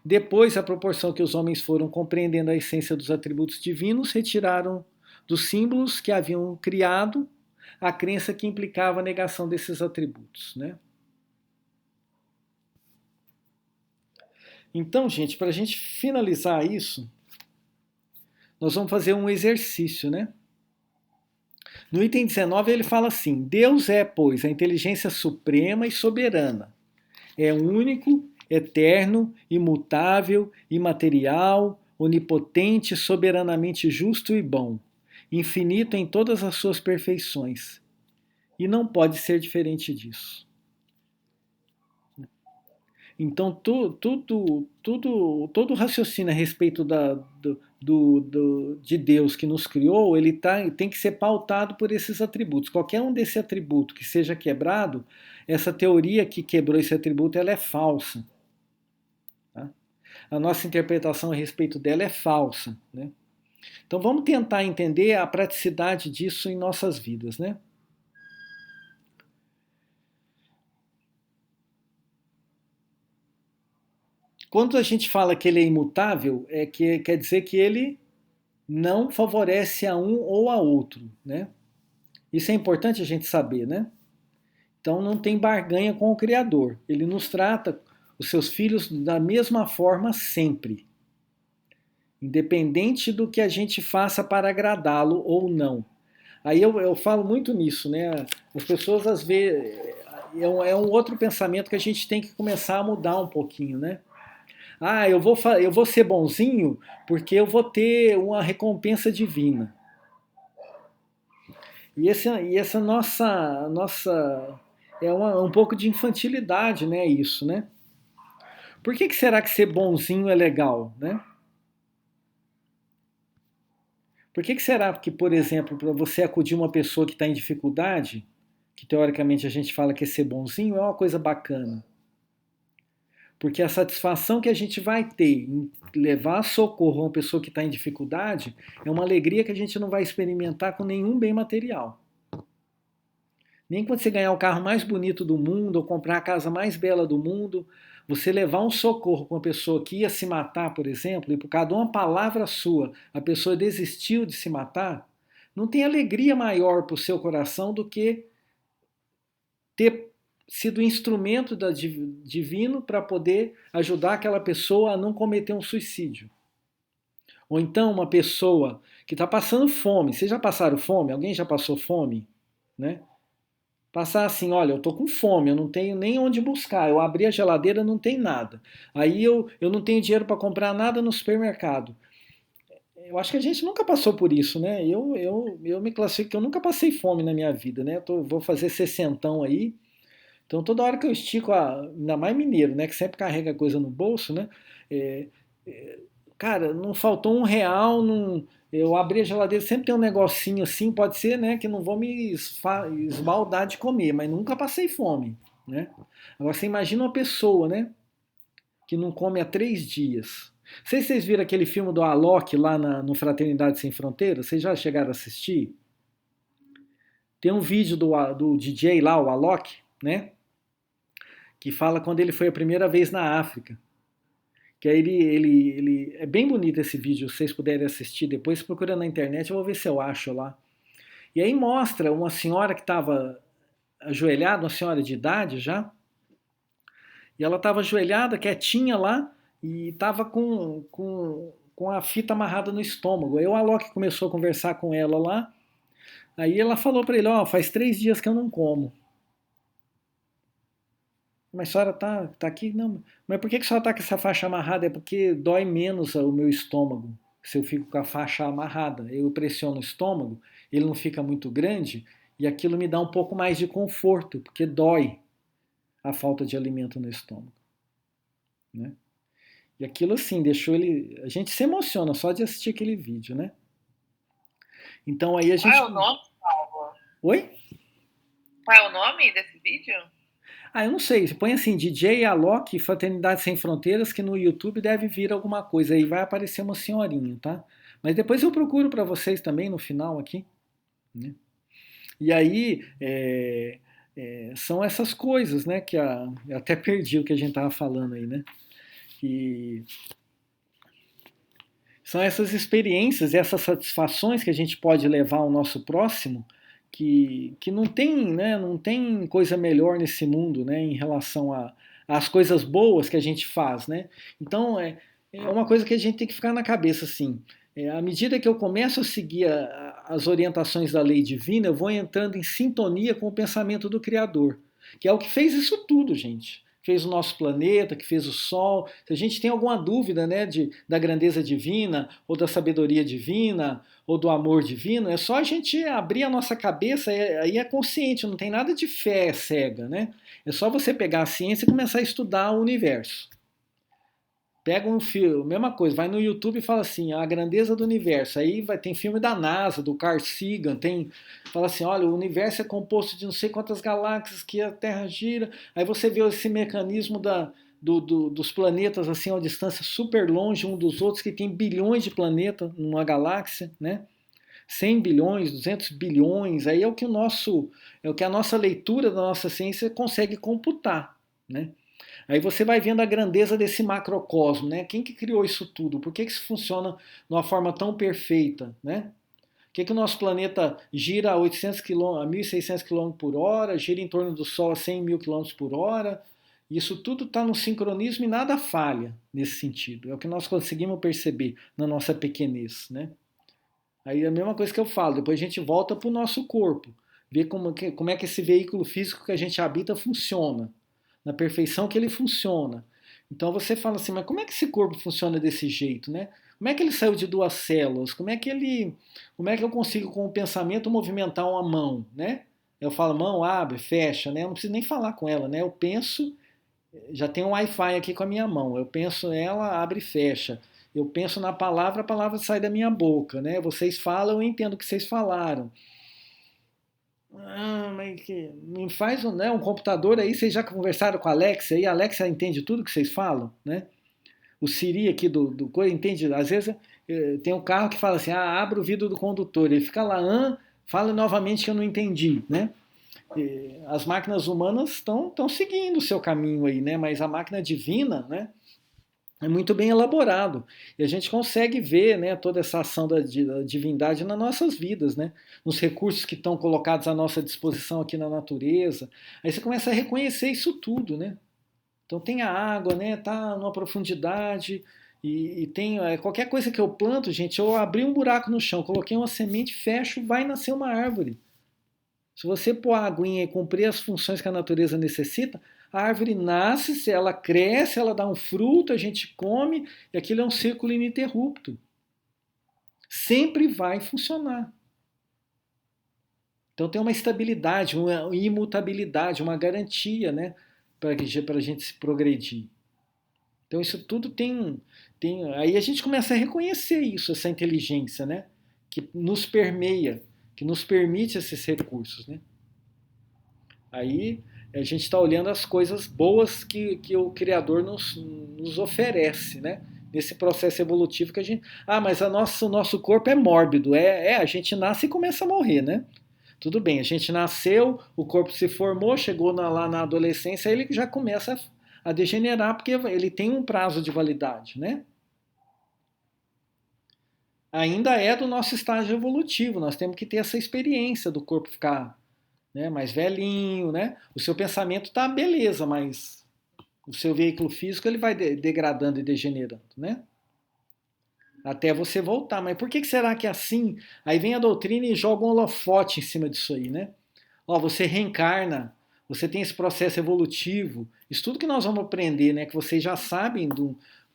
Depois, à proporção que os homens foram compreendendo a essência dos atributos divinos, retiraram dos símbolos que haviam criado a crença que implicava a negação desses atributos, né? Então, gente, para a gente finalizar isso, nós vamos fazer um exercício, né? No item 19 ele fala assim, Deus é, pois, a inteligência suprema e soberana. É único, eterno, imutável, imaterial, onipotente, soberanamente justo e bom, infinito em todas as suas perfeições. E não pode ser diferente disso. Então, todo o raciocínio a respeito de Deus que nos criou, ele tem que ser pautado por esses atributos. Qualquer um desse atributo que seja quebrado, essa teoria que quebrou esse atributo, ela é falsa. Tá? A nossa interpretação a respeito dela é falsa. Né? Então, vamos tentar entender a praticidade disso em nossas vidas, né? Quando a gente fala que ele é imutável, quer dizer que ele não favorece a um ou a outro, né? Isso é importante a gente saber, né? Então não tem barganha com o Criador. Ele nos trata, os seus filhos, da mesma forma sempre. Independente do que a gente faça para agradá-lo ou não. Aí eu falo muito nisso, né? As pessoas, às vezes, é um outro pensamento que a gente tem que começar a mudar um pouquinho, né? Ah, eu vou ser bonzinho porque eu vou ter uma recompensa divina. E essa nossa é um pouco de infantilidade, né? Isso, né? Por que será que ser bonzinho é legal, né? Por que será que, por exemplo, para você acudir uma pessoa que está em dificuldade, que teoricamente a gente fala que é ser bonzinho, é uma coisa bacana? Porque a satisfação que a gente vai ter em levar socorro a uma pessoa que está em dificuldade é uma alegria que a gente não vai experimentar com nenhum bem material. Nem quando você ganhar o carro mais bonito do mundo ou comprar a casa mais bela do mundo, você levar um socorro para uma pessoa que ia se matar, por exemplo, e por causa de uma palavra sua, a pessoa desistiu de se matar, não tem alegria maior para o seu coração do que ter sido instrumento divino para poder ajudar aquela pessoa a não cometer um suicídio. Ou então uma pessoa que está passando fome. Vocês já passaram fome? Alguém já passou fome? Né? Passar assim, olha, eu estou com fome, eu não tenho nem onde buscar. Eu abri a geladeira, não tem nada. Aí eu não tenho dinheiro para comprar nada no supermercado. Eu acho que a gente nunca passou por isso, né? Eu me classifico que eu nunca passei fome na minha vida, né? Vou fazer 60 aí. Então, toda hora que eu estico, ainda mais mineiro, né, que sempre carrega coisa no bolso, né, cara, não faltou R$1, eu abri a geladeira, sempre tem um negocinho assim, pode ser, né, que não vou me esbaldar de comer, mas nunca passei fome, né. Agora, você imagina uma pessoa, né, que não come há 3 dias. Não sei se vocês viram aquele filme do Alok lá no Fraternidade Sem Fronteiras, vocês já chegaram a assistir? Tem um vídeo do DJ lá, o Alok, né? Que fala quando ele foi a primeira vez na África. Que aí ele é bem bonito esse vídeo, se vocês puderem assistir depois, procura na internet, eu vou ver se eu acho lá. E aí mostra uma senhora que estava ajoelhada, uma senhora de idade já, e ela estava ajoelhada, quietinha lá, e estava com a fita amarrada no estômago. Aí o Alok começou a conversar com ela lá, aí ela falou para ele, faz 3 dias que eu não como. Mas a senhora tá aqui? Não. Mas por que a senhora está com essa faixa amarrada? É porque dói menos o meu estômago se eu fico com a faixa amarrada. Eu pressiono o estômago, ele não fica muito grande e aquilo me dá um pouco mais de conforto, porque dói a falta de alimento no estômago. Né? E aquilo assim, deixou ele... A gente se emociona só de assistir aquele vídeo, né? Então aí a gente... Qual é o nome, Paulo? Oi? Qual é o nome desse vídeo? Eu não sei, você põe assim, DJ Alok, Fraternidade Sem Fronteiras, que no YouTube deve vir alguma coisa, aí vai aparecer uma senhorinha, tá? Mas depois eu procuro para vocês também no final aqui. Né? E aí, são essas coisas, né, que eu até perdi o que a gente tava falando aí, né? Que são essas experiências, essas satisfações que a gente pode levar ao nosso próximo, que não tem, né, não tem coisa melhor nesse mundo, né, em relação às coisas boas que a gente faz, né? Então é uma coisa que a gente tem que ficar na cabeça assim. À medida que eu começo a seguir as orientações da lei divina, eu vou entrando em sintonia com o pensamento do Criador, que é o que fez isso tudo, gente. fez o nosso planeta, que fez o Sol. Se a gente tem alguma dúvida, né, da grandeza divina, ou da sabedoria divina, ou do amor divino, é só a gente abrir a nossa cabeça, aí é consciente, não tem nada de fé cega, né? É só você pegar a ciência e começar a estudar o universo. Pega um filme, mesma coisa, vai no YouTube e fala assim, a grandeza do universo. Aí tem filme da NASA, do Carl Sagan, fala assim, olha, o universo é composto de não sei quantas galáxias que a Terra gira. Aí você vê esse mecanismo dos planetas assim a uma distância super longe um dos outros, que tem bilhões de planetas numa galáxia, né? 100 bilhões, 200 bilhões, aí é o que a nossa leitura da nossa ciência consegue computar, né? Aí você vai vendo a grandeza desse macrocosmo, né? Quem que criou isso tudo? Por que isso funciona de uma forma tão perfeita, né? Por que o nosso planeta gira a 800 km, a 1.600 km por hora, gira em torno do Sol a 100 mil km por hora? Isso tudo está no sincronismo e nada falha nesse sentido. É o que nós conseguimos perceber na nossa pequenez, né? Aí é a mesma coisa que eu falo, depois a gente volta para o nosso corpo, ver como é que esse veículo físico que a gente habita funciona, na perfeição que ele funciona. Então você fala assim, mas como é que esse corpo funciona desse jeito, né? Como é que ele saiu de duas células? Como é que eu consigo com o pensamento movimentar uma mão, né? Eu falo, mão abre, fecha, né? Eu não preciso nem falar com ela, né? Eu penso, já tem um Wi-Fi aqui com a minha mão. Eu penso ela, abre e fecha. Eu penso na palavra, a palavra sai da minha boca, né? Vocês falam, eu entendo o que vocês falaram. Mas me faz um computador aí, vocês já conversaram com a Alexa aí? A Alexa entende tudo que vocês falam, né? O Siri aqui do coisa entende, às vezes tem um carro que fala assim, abre o vidro do condutor, ele fica lá, fala novamente que eu não entendi, né? As máquinas humanas estão seguindo o seu caminho aí, né? Mas a máquina divina, né? É muito bem elaborado. E a gente consegue ver, né, toda essa ação da divindade nas nossas vidas, né? Nos recursos que estão colocados à nossa disposição aqui na natureza. Aí você começa a reconhecer isso tudo, né? Então tem a água, né? Tá numa profundidade. E tem qualquer coisa que eu planto, gente, eu abri um buraco no chão, coloquei uma semente, fecho, vai nascer uma árvore. Se você pôr a aguinha e cumprir as funções que a natureza necessita, a árvore nasce, ela cresce, ela dá um fruto, a gente come, e aquilo é um círculo ininterrupto. Sempre vai funcionar. Então tem uma estabilidade, uma imutabilidade, uma garantia, né, para a gente se progredir. Então isso tudo tem. Aí a gente começa a reconhecer isso, essa inteligência, né, que nos permeia, que nos permite esses recursos, né? Aí a gente está olhando as coisas boas que o Criador nos oferece, né? Nesse processo evolutivo que a gente... mas o nosso corpo é mórbido. A gente nasce e começa a morrer, né? Tudo bem, a gente nasceu, o corpo se formou, chegou lá na adolescência, ele já começa a degenerar, porque ele tem um prazo de validade, né? Ainda é do nosso estágio evolutivo, nós temos que ter essa experiência do corpo ficar, né, mais velhinho, né? O seu pensamento tá beleza, mas o seu veículo físico ele vai degradando e degenerando, né? Até você voltar. Mas por que será que é assim? Aí vem a doutrina e joga um holofote em cima disso aí, né? Você reencarna, você tem esse processo evolutivo. Isso tudo que nós vamos aprender, né? Que vocês já sabem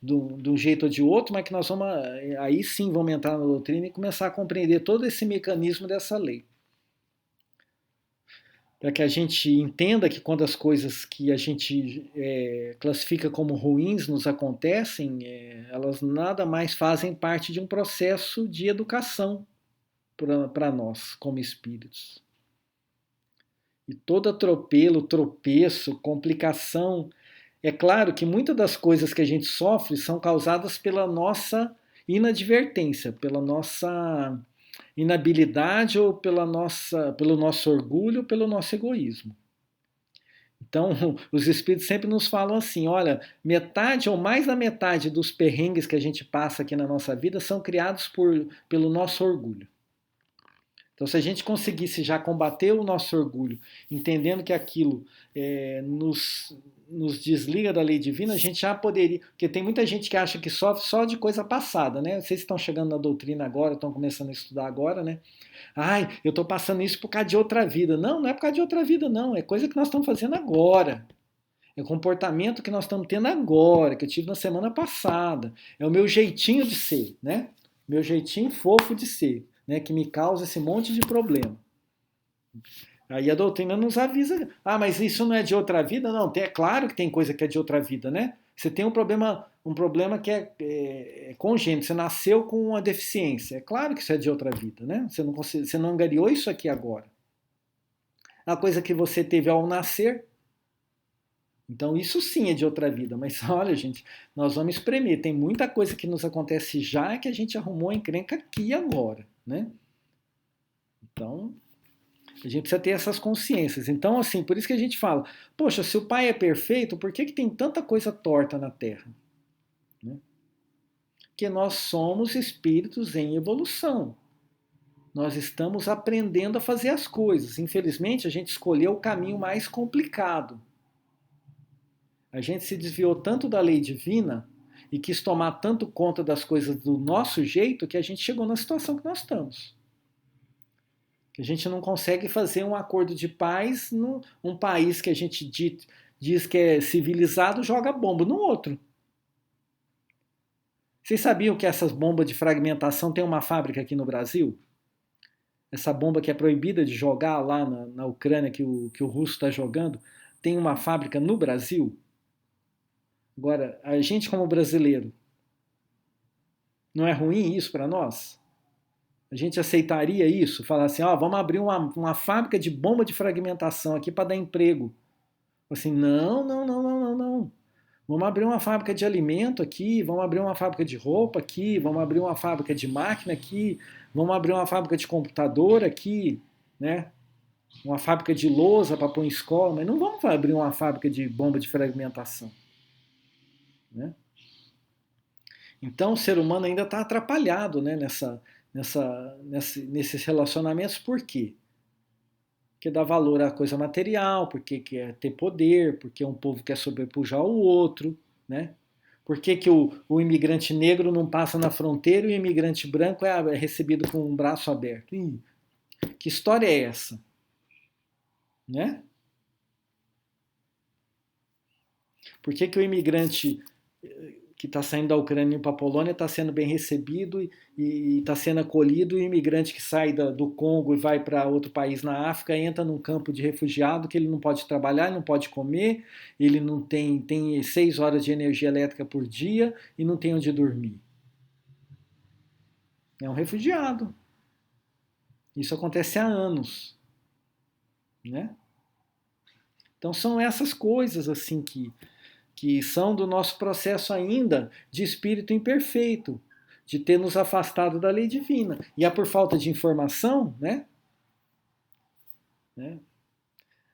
de um jeito ou de outro, mas que nós vamos, aí sim vamos entrar na doutrina e começar a compreender todo esse mecanismo dessa lei. Para que a gente entenda que quando as coisas que a gente classifica como ruins nos acontecem, elas nada mais fazem parte de um processo de educação para nós, como espíritos. E todo atropelo, tropeço, complicação, é claro que muitas das coisas que a gente sofre são causadas pela nossa inadvertência, pela nossa inabilidade ou pelo nosso orgulho, pelo nosso egoísmo. Então, os espíritos sempre nos falam assim, olha, metade ou mais da metade dos perrengues que a gente passa aqui na nossa vida são criados pelo nosso orgulho. Então, se a gente conseguisse já combater o nosso orgulho, entendendo que aquilo nos desliga da lei divina, a gente já poderia... Porque tem muita gente que acha que sofre só de coisa passada, né? Vocês estão chegando na doutrina agora, estão começando a estudar agora, né? Eu estou passando isso por causa de outra vida. Não é por causa de outra vida, não. É coisa que nós estamos fazendo agora. É o comportamento que nós estamos tendo agora, que eu tive na semana passada. É o meu jeitinho de ser, né? Meu jeitinho fofo de ser, né? Que me causa esse monte de problema. Aí a doutrina nos avisa, mas isso não é de outra vida? Não, é claro que tem coisa que é de outra vida, né? Você tem um problema que é congênito, você nasceu com uma deficiência. É claro que isso é de outra vida, né? Você não angariou isso aqui agora. A coisa que você teve ao nascer. Então isso sim é de outra vida. Mas olha, gente, nós vamos espremer. Tem muita coisa que nos acontece já que a gente arrumou a encrenca aqui e agora, né? Então, a gente precisa ter essas consciências. Então, assim, por isso que a gente fala, poxa, se o Pai é perfeito, por que tem tanta coisa torta na Terra? Né? Porque nós somos espíritos em evolução. Nós estamos aprendendo a fazer as coisas. Infelizmente, a gente escolheu o caminho mais complicado. A gente se desviou tanto da lei divina e quis tomar tanto conta das coisas do nosso jeito que a gente chegou na situação que nós estamos. A gente não consegue fazer um acordo de paz num país que a gente diz que é civilizado, joga bomba no outro. Vocês sabiam que essas bombas de fragmentação tem uma fábrica aqui no Brasil? Essa bomba que é proibida de jogar lá na Ucrânia, que o russo está jogando, tem uma fábrica no Brasil? Agora, a gente como brasileiro, não é ruim isso para nós? A gente aceitaria isso? Falar assim, vamos abrir uma fábrica de bomba de fragmentação aqui para dar emprego. Assim, não. Vamos abrir uma fábrica de alimento aqui, vamos abrir uma fábrica de roupa aqui, vamos abrir uma fábrica de máquina aqui, vamos abrir uma fábrica de computador aqui, né? Uma fábrica de lousa para pôr em escola, mas não vamos abrir uma fábrica de bomba de fragmentação. Né? Então o ser humano ainda está atrapalhado, né, nesses relacionamentos. Por quê? Porque dá valor à coisa material, porque quer ter poder, porque um povo quer sobrepujar o outro, né? Por que o imigrante negro não passa na fronteira e o imigrante branco é recebido com um braço aberto? Que história é essa? Né? Por que o imigrante que está saindo da Ucrânia para a Polônia está sendo bem recebido e está sendo acolhido, e o imigrante que sai do Congo e vai para outro país na África entra num campo de refugiado que ele não pode trabalhar, ele não pode comer, ele não tem 6 horas de energia elétrica por dia e não tem onde dormir. É um refugiado. Isso acontece há anos. Né? Então são essas coisas assim que são do nosso processo ainda de espírito imperfeito, de ter nos afastado da lei divina. E é por falta de informação, né?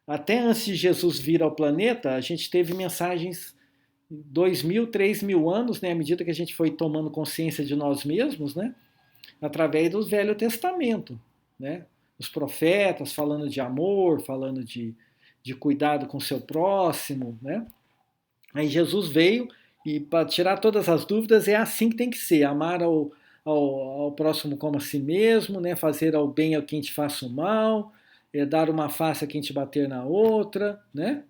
Até antes de Jesus vir ao planeta, a gente teve mensagens 2.000, 3.000 anos, né? À medida que a gente foi tomando consciência de nós mesmos, né? Através do Velho Testamento, né? Os profetas falando de amor, falando de cuidado com o seu próximo, né? Aí Jesus veio e, para tirar todas as dúvidas, é assim que tem que ser: amar ao próximo como a si mesmo, né? Fazer ao bem a quem te faça o mal, dar uma face a quem te bater na outra, né?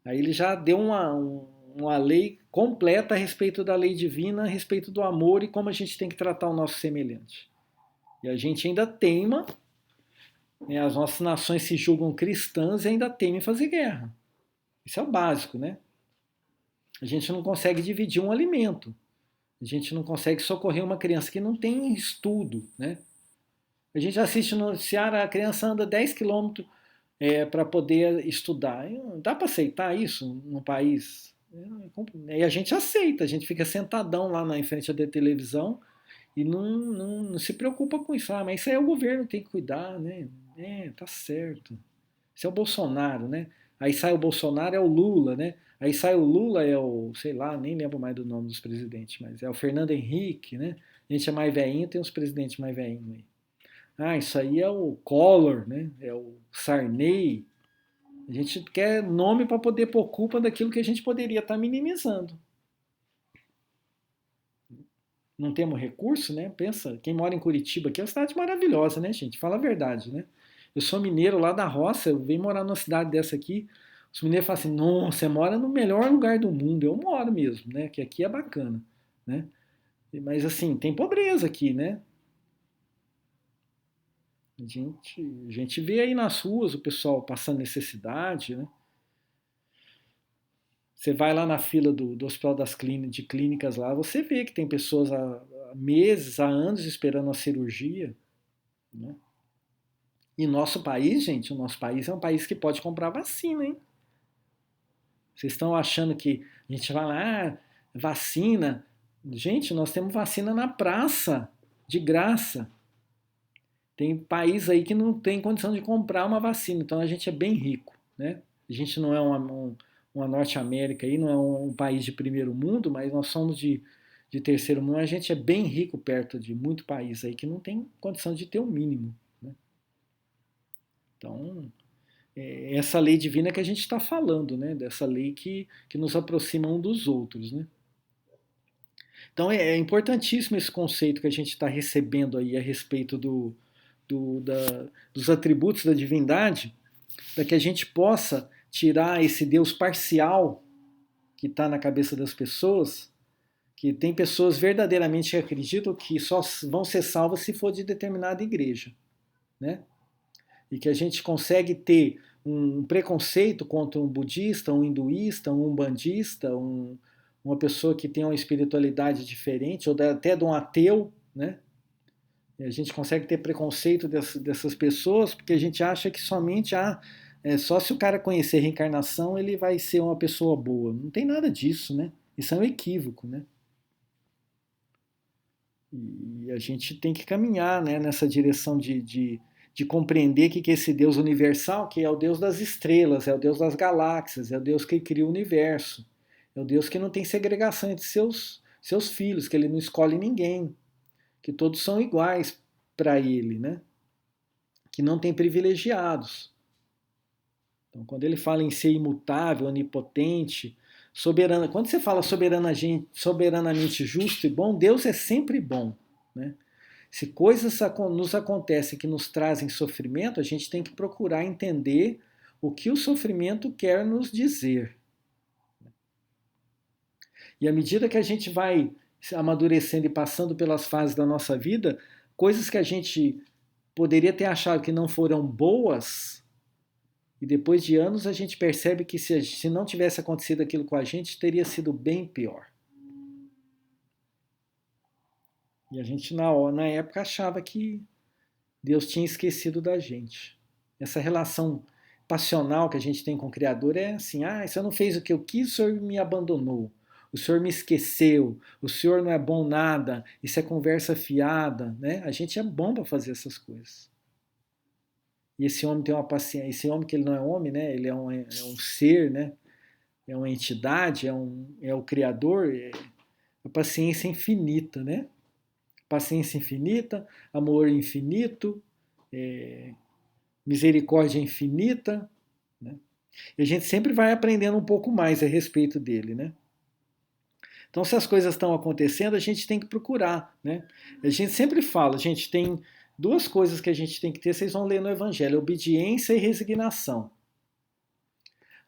Aí ele já deu uma lei completa a respeito da lei divina, a respeito do amor e como a gente tem que tratar o nosso semelhante. E a gente ainda teima, né? As nossas nações se julgam cristãs e ainda temem fazer guerra. Isso é o básico, né? A gente não consegue dividir um alimento. A gente não consegue socorrer uma criança que não tem estudo, né? A gente assiste no noticiário, a criança anda 10 quilômetros para poder estudar. Dá para aceitar isso num país? E a gente aceita, a gente fica sentadão lá na frente da televisão e não se preocupa com isso. Mas isso aí é o governo que tem que cuidar, né? Tá certo. Isso é o Bolsonaro, né? Aí sai o Bolsonaro, é o Lula, né? Aí sai o Lula, é o, sei lá, nem lembro mais do nome dos presidentes, mas é o Fernando Henrique, né? A gente é mais velhinho, tem uns presidentes mais velhinhos aí. Isso aí é o Collor, né? É o Sarney. A gente quer nome para poder pôr culpa daquilo que a gente poderia estar minimizando. Não temos recurso, né? Pensa, quem mora em Curitiba aqui é uma cidade maravilhosa, né, gente? Fala a verdade, né? Eu sou mineiro lá da roça, eu venho morar numa cidade dessa aqui, Os mineiros falam assim, não, você mora no melhor lugar do mundo. Eu moro mesmo, né? Que aqui é bacana, né? Mas assim, tem pobreza aqui, né? A gente vê aí nas ruas o pessoal passando necessidade, né? Você vai lá na fila do Hospital de Clínicas lá, você vê que tem pessoas há meses, há anos esperando a cirurgia, né? E nosso país, gente, o nosso país é um país que pode comprar vacina, hein? Vocês estão achando que a gente vai lá, vacina. Gente, nós temos vacina na praça, de graça. Tem país aí que não tem condição de comprar uma vacina, então a gente é bem rico, né? A gente não é uma Norte América aí, não é um país de primeiro mundo, mas nós somos de terceiro mundo, a gente é bem rico perto de muito país aí que não tem condição de ter o mínimo, né? Então, essa lei divina que a gente está falando, né? Dessa lei que nos aproxima um dos outros, né? Então é importantíssimo esse conceito que a gente está recebendo aí a respeito dos atributos da divindade, para que a gente possa tirar esse Deus parcial que está na cabeça das pessoas, que tem pessoas verdadeiramente que acreditam que só vão ser salvas se for de determinada igreja, né? E que a gente consegue ter um preconceito contra um budista, um hinduísta, um umbandista, uma pessoa que tem uma espiritualidade diferente, ou até de um ateu, né? E a gente consegue ter preconceito dessas pessoas porque a gente acha que somente só se o cara conhecer reencarnação ele vai ser uma pessoa boa. Não tem nada disso, né? Isso é um equívoco, né? E a gente tem que caminhar, né, nessa direção de compreender que esse Deus universal, que é o Deus das estrelas, é o Deus das galáxias, é o Deus que cria o universo, é o Deus que não tem segregação entre seus filhos, que ele não escolhe ninguém, que todos são iguais para ele, né? Que não tem privilegiados. Então, quando ele fala em ser imutável, onipotente, soberano, quando você fala soberanamente justo e bom, Deus é sempre bom, né? Se coisas nos acontecem que nos trazem sofrimento, a gente tem que procurar entender o que o sofrimento quer nos dizer. E à medida que a gente vai amadurecendo e passando pelas fases da nossa vida, coisas que a gente poderia ter achado que não foram boas, e depois de anos a gente percebe que se não tivesse acontecido aquilo com a gente, teria sido bem pior. E a gente na época achava que Deus tinha esquecido da gente. Essa relação passional que a gente tem com o Criador é assim, se eu não fez o que eu quis, o Senhor me abandonou. O Senhor me esqueceu, o Senhor não é bom nada, isso é conversa fiada, né? A gente é bom para fazer essas coisas. E esse homem tem uma paciência, esse homem que ele não é homem, né? Ele é um ser, né? É uma entidade, é o Criador, é a paciência infinita, né? Paciência infinita, amor infinito, misericórdia infinita, né? E a gente sempre vai aprendendo um pouco mais a respeito dele, né? Então, se as coisas estão acontecendo, a gente tem que procurar, né? A gente sempre fala, a gente tem duas coisas que a gente tem que ter, vocês vão ler no Evangelho, obediência e resignação.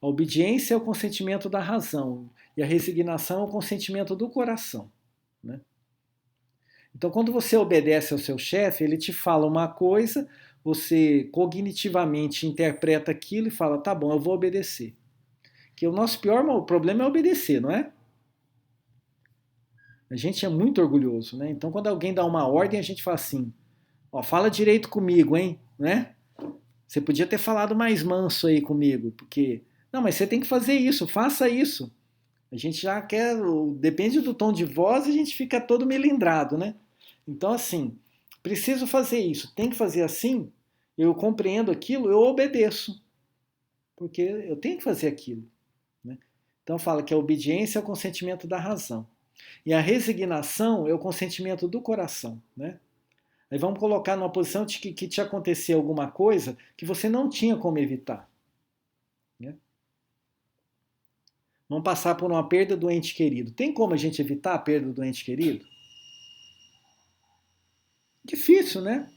A obediência é o consentimento da razão e a resignação é o consentimento do coração, né? Então, quando você obedece ao seu chefe, ele te fala uma coisa, você cognitivamente interpreta aquilo e fala, tá bom, eu vou obedecer. Que o nosso pior problema é obedecer, não é? A gente é muito orgulhoso, né? Então, quando alguém dá uma ordem, a gente fala assim, fala direito comigo, hein? Né? Você podia ter falado mais manso aí comigo, porque... Não, mas você tem que fazer isso, faça isso. A gente já quer... Depende do tom de voz, a gente fica todo melindrado, né? Então, assim, preciso fazer isso, tem que fazer assim, eu compreendo aquilo, eu obedeço. Porque eu tenho que fazer aquilo, né? Então, fala que a obediência é o consentimento da razão. E a resignação é o consentimento do coração, né? Aí vamos colocar numa posição de que te aconteceu alguma coisa que você não tinha como evitar, né? Vamos passar por uma perda do ente querido. Tem como a gente evitar a perda do ente querido? Difícil, né?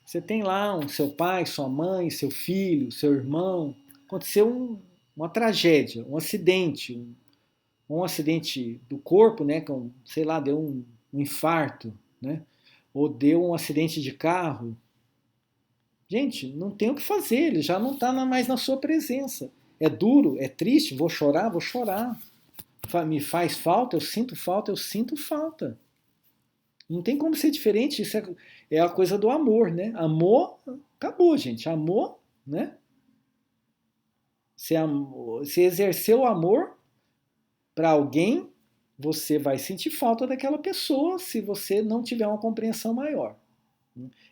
Você tem lá seu pai, sua mãe, seu filho, seu irmão, aconteceu uma tragédia, um acidente do corpo, né, sei lá, deu um infarto, né, ou deu um acidente de carro. Gente, não tem o que fazer, ele já não está mais na sua presença. É duro, é triste, vou chorar, vou chorar. Me faz falta, eu sinto falta, eu sinto falta. Não tem como ser diferente, isso é a coisa do amor, né? Amor, acabou, gente. Amor, né? Se exercer o amor para alguém, você vai sentir falta daquela pessoa se você não tiver uma compreensão maior.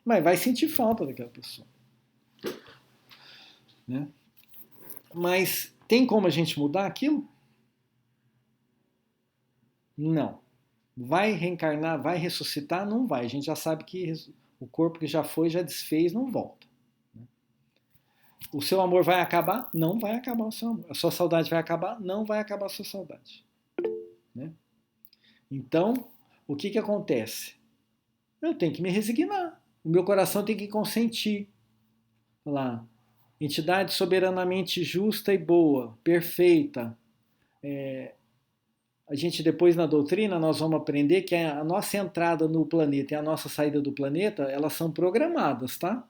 Mas vai sentir falta daquela pessoa. Né? Mas tem como a gente mudar aquilo? Não. Vai reencarnar, vai ressuscitar? Não vai. A gente já sabe que o corpo que já foi, já desfez, não volta. O seu amor vai acabar? Não vai acabar o seu amor. A sua saudade vai acabar? Não vai acabar a sua saudade. Né? Então, o que acontece? Eu tenho que me resignar. O meu coração tem que consentir. Lá, entidade soberanamente justa e boa, perfeita. A gente depois na doutrina nós vamos aprender que a nossa entrada no planeta e a nossa saída do planeta, elas são programadas, tá?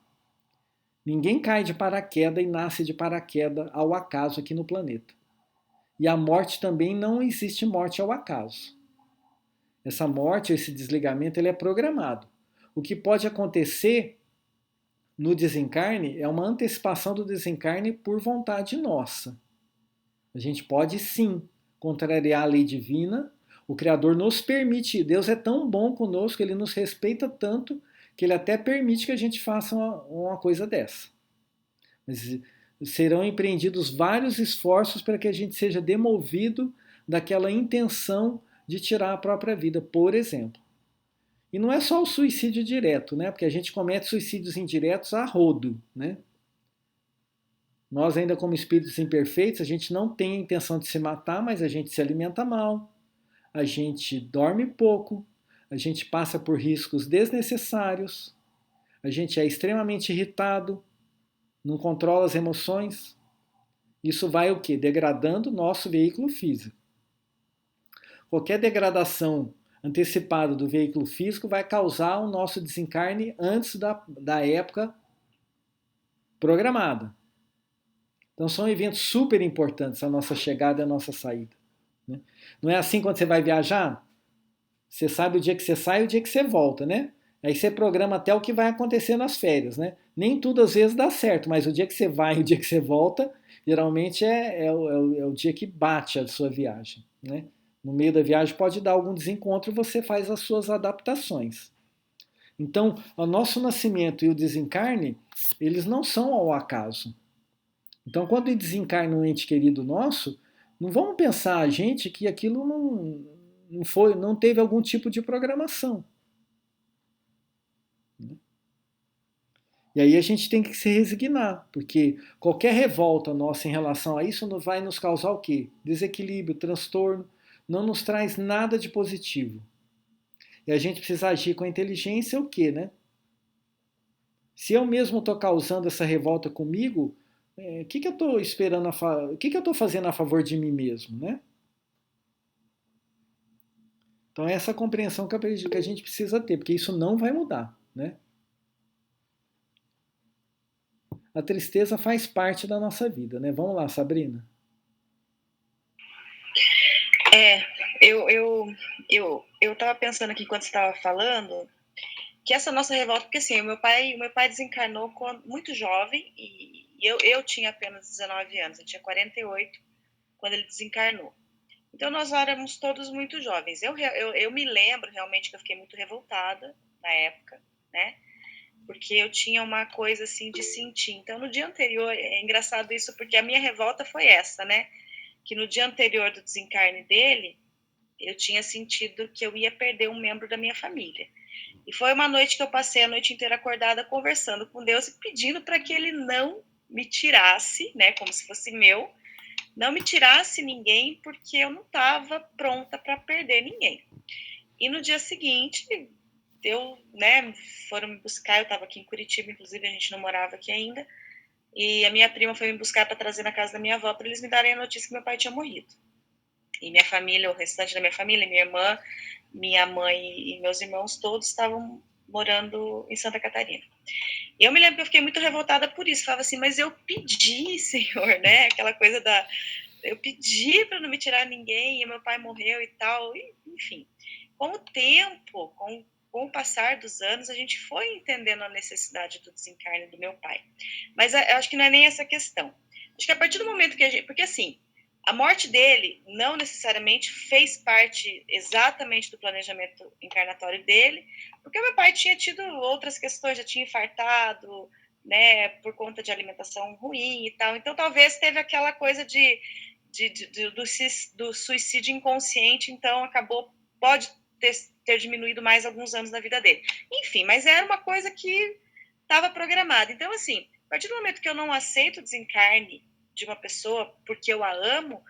Ninguém cai de paraquedas e nasce de paraquedas ao acaso aqui no planeta. E a morte também não existe morte ao acaso. Essa morte, esse desligamento, ele é programado. O que pode acontecer no desencarne é uma antecipação do desencarne por vontade nossa. A gente pode sim contrariar a lei divina. O Criador nos permite. Deus é tão bom conosco, ele nos respeita tanto que ele até permite que a gente faça uma coisa dessa. Mas serão empreendidos vários esforços para que a gente seja demovido daquela intenção de tirar a própria vida, por exemplo. E não é só o suicídio direto, né? Porque a gente comete suicídios indiretos a rodo, né? Nós ainda como espíritos imperfeitos, a gente não tem a intenção de se matar, mas a gente se alimenta mal, a gente dorme pouco, a gente passa por riscos desnecessários, a gente é extremamente irritado, não controla as emoções. Isso vai o quê? Degradando o nosso veículo físico. Qualquer degradação antecipada do veículo físico vai causar o nosso desencarne antes da época programada. Então são eventos super importantes a nossa chegada e a nossa saída. Né? Não é assim quando você vai viajar? Você sabe o dia que você sai e o dia que você volta, né? Aí você programa até o que vai acontecer nas férias, né? Nem tudo às vezes dá certo, mas o dia que você vai e o dia que você volta, geralmente é o dia que bate a sua viagem, né? No meio da viagem pode dar algum desencontro e você faz as suas adaptações. Então, o nosso nascimento e o desencarne, eles não são ao acaso. Então, quando desencarna um ente querido nosso, não vamos pensar a gente que aquilo não teve algum tipo de programação. E aí a gente tem que se resignar, porque qualquer revolta nossa em relação a isso não vai nos causar o quê? Desequilíbrio, transtorno, não nos traz nada de positivo. E a gente precisa agir com a inteligência o quê, né? Se eu mesmo estou causando essa revolta comigo, o que eu estou esperando, o que eu estou fazendo a favor de mim mesmo, né? Então é essa compreensão que a gente precisa ter, porque isso não vai mudar, né? A tristeza faz parte da nossa vida, né? Vamos lá, Sabrina. Eu tava pensando aqui enquanto você estava falando que essa nossa revolta, porque assim, o meu pai desencarnou muito jovem e eu tinha apenas 19 anos, eu tinha 48 quando ele desencarnou. Então nós éramos todos muito jovens. Eu me lembro realmente que eu fiquei muito revoltada na época, né? Porque eu tinha uma coisa assim de sentir. Então no dia anterior, é engraçado isso, porque a minha revolta foi essa, né? Que no dia anterior do desencarne dele, eu tinha sentido que eu ia perder um membro da minha família. E foi uma noite que eu passei a noite inteira acordada conversando com Deus e pedindo para que ele não me tirasse, né, como se fosse meu, não me tirasse ninguém, porque eu não estava pronta para perder ninguém. E no dia seguinte, foram me buscar, eu estava aqui em Curitiba, inclusive a gente não morava aqui ainda, e a minha prima foi me buscar para trazer na casa da minha avó para eles me darem a notícia que meu pai tinha morrido. E minha família, o restante da minha família, minha irmã, minha mãe e meus irmãos, todos estavam morando em Santa Catarina. E eu me lembro que eu fiquei muito revoltada por isso. Falava assim, mas eu pedi, Senhor, né? Aquela coisa da... Eu pedi para não me tirar ninguém, e meu pai morreu e tal. E, enfim, com o tempo, com o passar dos anos, a gente foi entendendo a necessidade do desencarne do meu pai. Mas eu acho que não é nem essa questão. Acho que a partir do momento que a gente... Porque assim, a morte dele não necessariamente fez parte exatamente do planejamento encarnatório dele, porque meu pai tinha tido outras questões, já tinha infartado, né, por conta de alimentação ruim e tal. Então, talvez teve aquela coisa do suicídio inconsciente, então pode ter diminuído mais alguns anos da vida dele. Enfim, mas era uma coisa que estava programada. Então, assim, a partir do momento que eu não aceito o desencarne de uma pessoa porque eu a amo,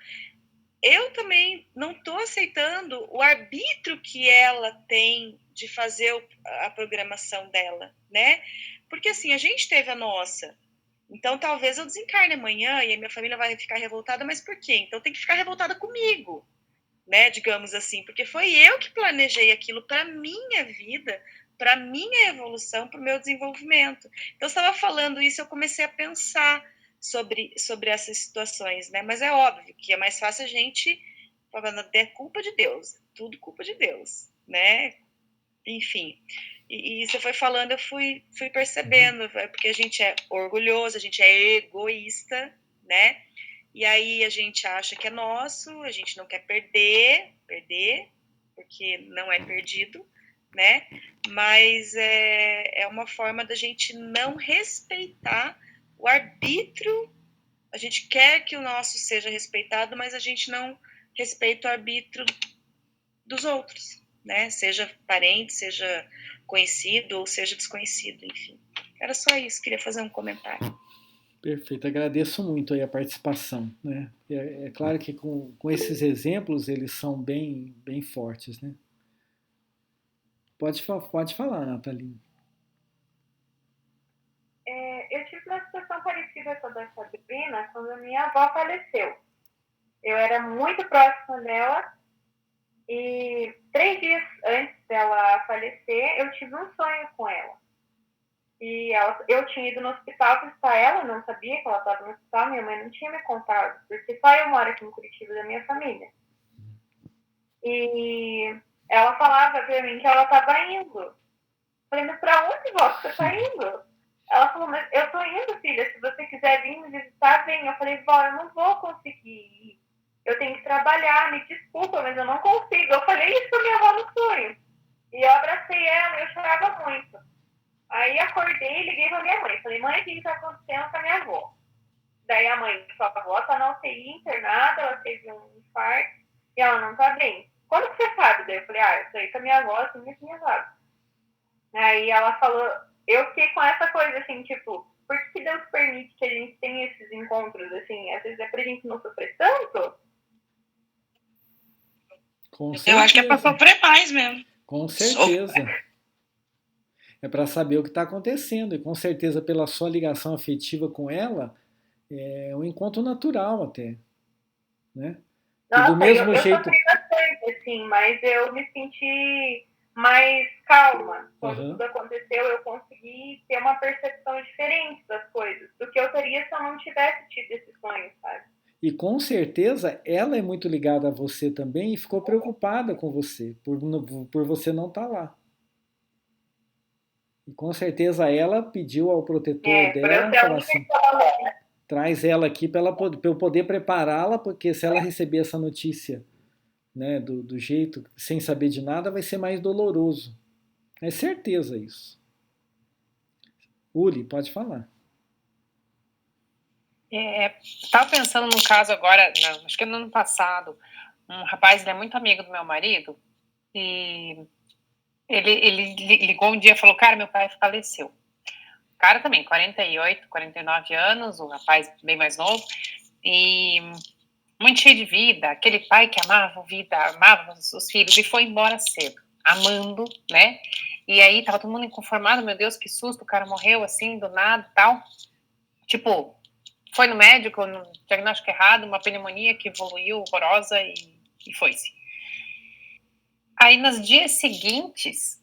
eu também não estou aceitando o arbítrio que ela tem de fazer a programação dela, né? Porque assim, a gente teve a nossa. Então talvez eu desencarne amanhã e a minha família vai ficar revoltada, mas por quê? Então tem que ficar revoltada comigo, né? Digamos assim, porque foi eu que planejei aquilo para minha vida, para minha evolução, para o meu desenvolvimento. Então, eu estava falando isso, eu comecei a pensar sobre essas situações, né? Mas é óbvio que é mais fácil a gente falando, é culpa de Deus, tudo culpa de Deus, né? Enfim, e você foi falando, eu fui percebendo, porque a gente é orgulhoso, a gente é egoísta, né? E aí a gente acha que é nosso, a gente não quer perder, porque não é perdido, né? Mas é uma forma da gente não respeitar o arbítrio. A gente quer que o nosso seja respeitado, mas a gente não respeita o arbítrio dos outros, né? Seja parente, seja conhecido ou seja desconhecido, enfim. Era só isso, queria fazer um comentário. Perfeito, agradeço muito aí a participação, né? É claro que com esses exemplos eles são bem fortes, né? Pode falar, Nathalie. Eu tive uma situação parecida com a da Sabrina quando a minha avó faleceu. Eu era muito próxima dela e 3 dias antes dela falecer, eu tive um sonho com ela. E eu tinha ido no hospital visitar ela, não sabia que ela estava no hospital, minha mãe não tinha me contado, porque só eu moro aqui em Curitiba da minha família. E ela falava pra mim que ela estava indo. Eu falei, mas pra onde, vó, você está indo? Ela falou, mas eu tô indo, filha, se você quiser vir me visitar, vem. Eu falei, vó, eu não vou conseguir ir. Eu tenho que trabalhar, me desculpa, mas eu não consigo. Eu falei isso pra minha avó no sonho. E eu abracei ela e eu chorava muito. Aí acordei e liguei pra minha mãe. Falei, mãe, o que tá acontecendo com a minha avó? Daí a mãe, sua avó tá na UTI internada, ela teve um infarto e ela não tá bem. Quando que você sabe? Daí eu falei, eu sei que a minha avó assim me tinha dado. Aí ela falou, eu fiquei com essa coisa assim, tipo, por que Deus permite que a gente tenha esses encontros, assim? Às vezes é pra gente não sofrer tanto? Com certeza. Eu acho que é pra sofrer mais mesmo. Com certeza. É para saber o que está acontecendo. E com certeza, pela sua ligação afetiva com ela, é um encontro natural até. Né? Nossa, do mesmo eu jeito... sofri bastante, assim, mas eu me senti mais calma. Quando tudo aconteceu, eu consegui ter uma percepção diferente das coisas, do que eu teria se eu não tivesse tido esse sonho, sabe? E com certeza ela é muito ligada a você também e ficou preocupada com você, por você não estar lá. E com certeza ela pediu ao protetor dela, falou assim, traz ela aqui para eu poder prepará-la, porque se ela receber essa notícia, né, do jeito, sem saber de nada, vai ser mais doloroso. É certeza isso. Uli, pode falar. Estava pensando num caso agora, acho que no ano passado, um rapaz, ele é muito amigo do meu marido, e ele ligou um dia e falou, cara, meu pai faleceu. O cara também, 48, 49 anos, o rapaz bem mais novo, e muito cheio de vida, aquele pai que amava a vida, amava os filhos, e foi embora cedo, amando, né? E aí tava todo mundo inconformado, meu Deus, que susto, o cara morreu assim, do nada e tal. Tipo, foi no médico, no diagnóstico errado, uma pneumonia que evoluiu, horrorosa, e foi-se. Aí, nos dias seguintes,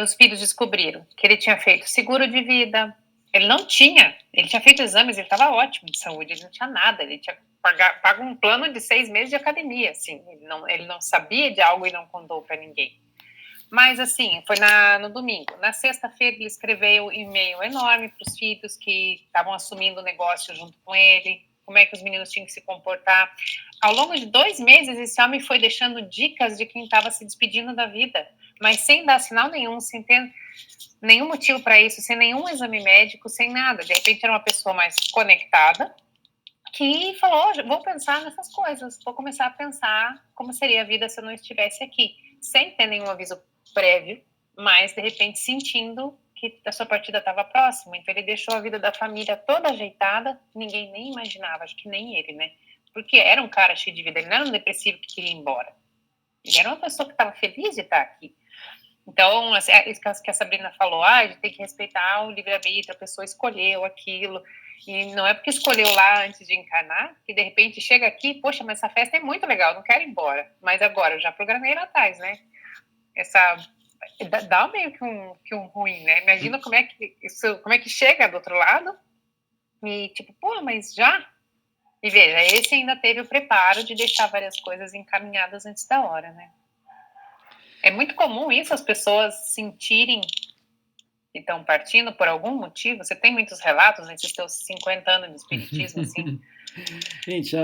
os filhos descobriram que ele tinha feito seguro de vida, ele tinha feito exames, ele estava ótimo de saúde, ele não tinha nada, ele tinha pago um plano de 6 meses de academia, assim, ele não sabia de algo e não contou para ninguém. Mas, assim, foi no domingo. Na sexta-feira, ele escreveu um e-mail enorme para os filhos que estavam assumindo o negócio junto com ele, como é que os meninos tinham que se comportar. Ao longo de 2 meses, esse homem foi deixando dicas de quem estava se despedindo da vida, mas sem dar sinal nenhum, sem ter nenhum motivo para isso, sem nenhum exame médico, sem nada. De repente, era uma pessoa mais conectada, que falou, vou pensar nessas coisas, vou começar a pensar como seria a vida se eu não estivesse aqui, sem ter nenhum aviso prévio, mas de repente sentindo que a sua partida estava próxima. Então ele deixou a vida da família toda ajeitada, ninguém nem imaginava, acho que nem ele, né? Porque era um cara cheio de vida, ele não era um depressivo que queria ir embora. Ele era uma pessoa que estava feliz de estar aqui. Então, isso que a Sabrina falou, a gente tem que respeitar o livre-arbítrio, a pessoa escolheu aquilo, e não é porque escolheu lá antes de encarnar, que de repente chega aqui, poxa, mas essa festa é muito legal, não quero ir embora. Mas agora, eu já programei lá atrás, né? Dá meio que um ruim, né? Imagina como é que chega do outro lado, e tipo, pô, mas já? E veja, esse ainda teve o preparo de deixar várias coisas encaminhadas antes da hora, né? É muito comum isso, as pessoas sentirem que estão partindo por algum motivo. Você tem muitos relatos nesses teus 50 anos de espiritismo, assim? Gente,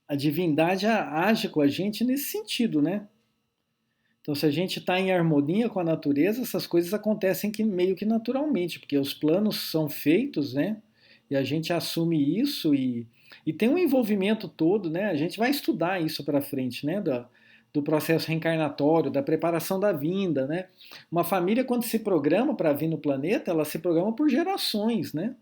a divindade age com a gente nesse sentido, né? Então, se a gente está em harmonia com a natureza, essas coisas acontecem meio que naturalmente, porque os planos são feitos, né? E a gente assume isso e tem um envolvimento todo, né? A gente vai estudar isso para frente, né? Do processo reencarnatório, da preparação da vinda, né? Uma família, quando se programa para vir no planeta, ela se programa por gerações, né?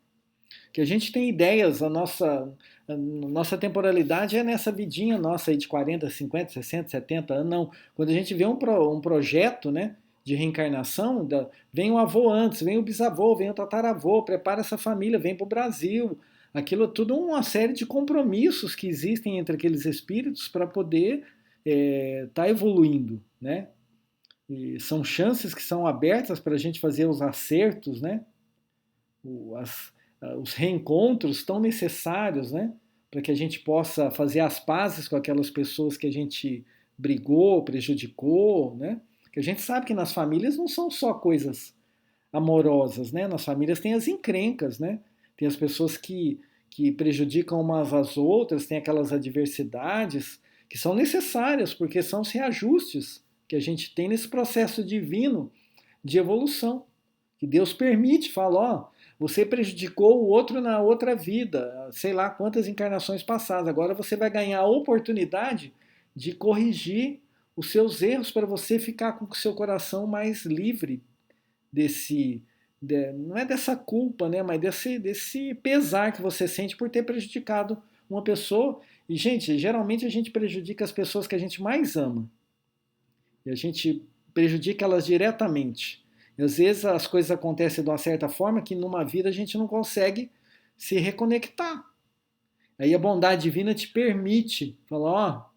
Que a gente tem ideias, a nossa temporalidade é nessa vidinha nossa aí de 40, 50, 60, 70 anos, não. Quando a gente vê um projeto, né, de reencarnação, vem o avô antes, vem o bisavô, vem o tataravô, prepara essa família, vem para o Brasil. Aquilo é tudo uma série de compromissos que existem entre aqueles espíritos para poder tá evoluindo, né? E são chances que são abertas para a gente fazer os acertos, né? Os reencontros tão necessários, né? Para que a gente possa fazer as pazes com aquelas pessoas que a gente brigou, prejudicou, né? Que a gente sabe que nas famílias não são só coisas amorosas, né? Nas famílias tem as encrencas, né? Tem as pessoas que prejudicam umas às outras, tem aquelas adversidades que são necessárias, porque são os reajustes que a gente tem nesse processo divino de evolução, que Deus permite, fala, ó, você prejudicou o outro na outra vida, sei lá quantas encarnações passadas, agora você vai ganhar a oportunidade de corrigir os seus erros para você ficar com o seu coração mais livre não é dessa culpa, né, mas desse pesar que você sente por ter prejudicado uma pessoa. E, gente, geralmente a gente prejudica as pessoas que a gente mais ama. E a gente prejudica elas diretamente. E às vezes as coisas acontecem de uma certa forma que numa vida a gente não consegue se reconectar. Aí a bondade divina te permite falar, ó,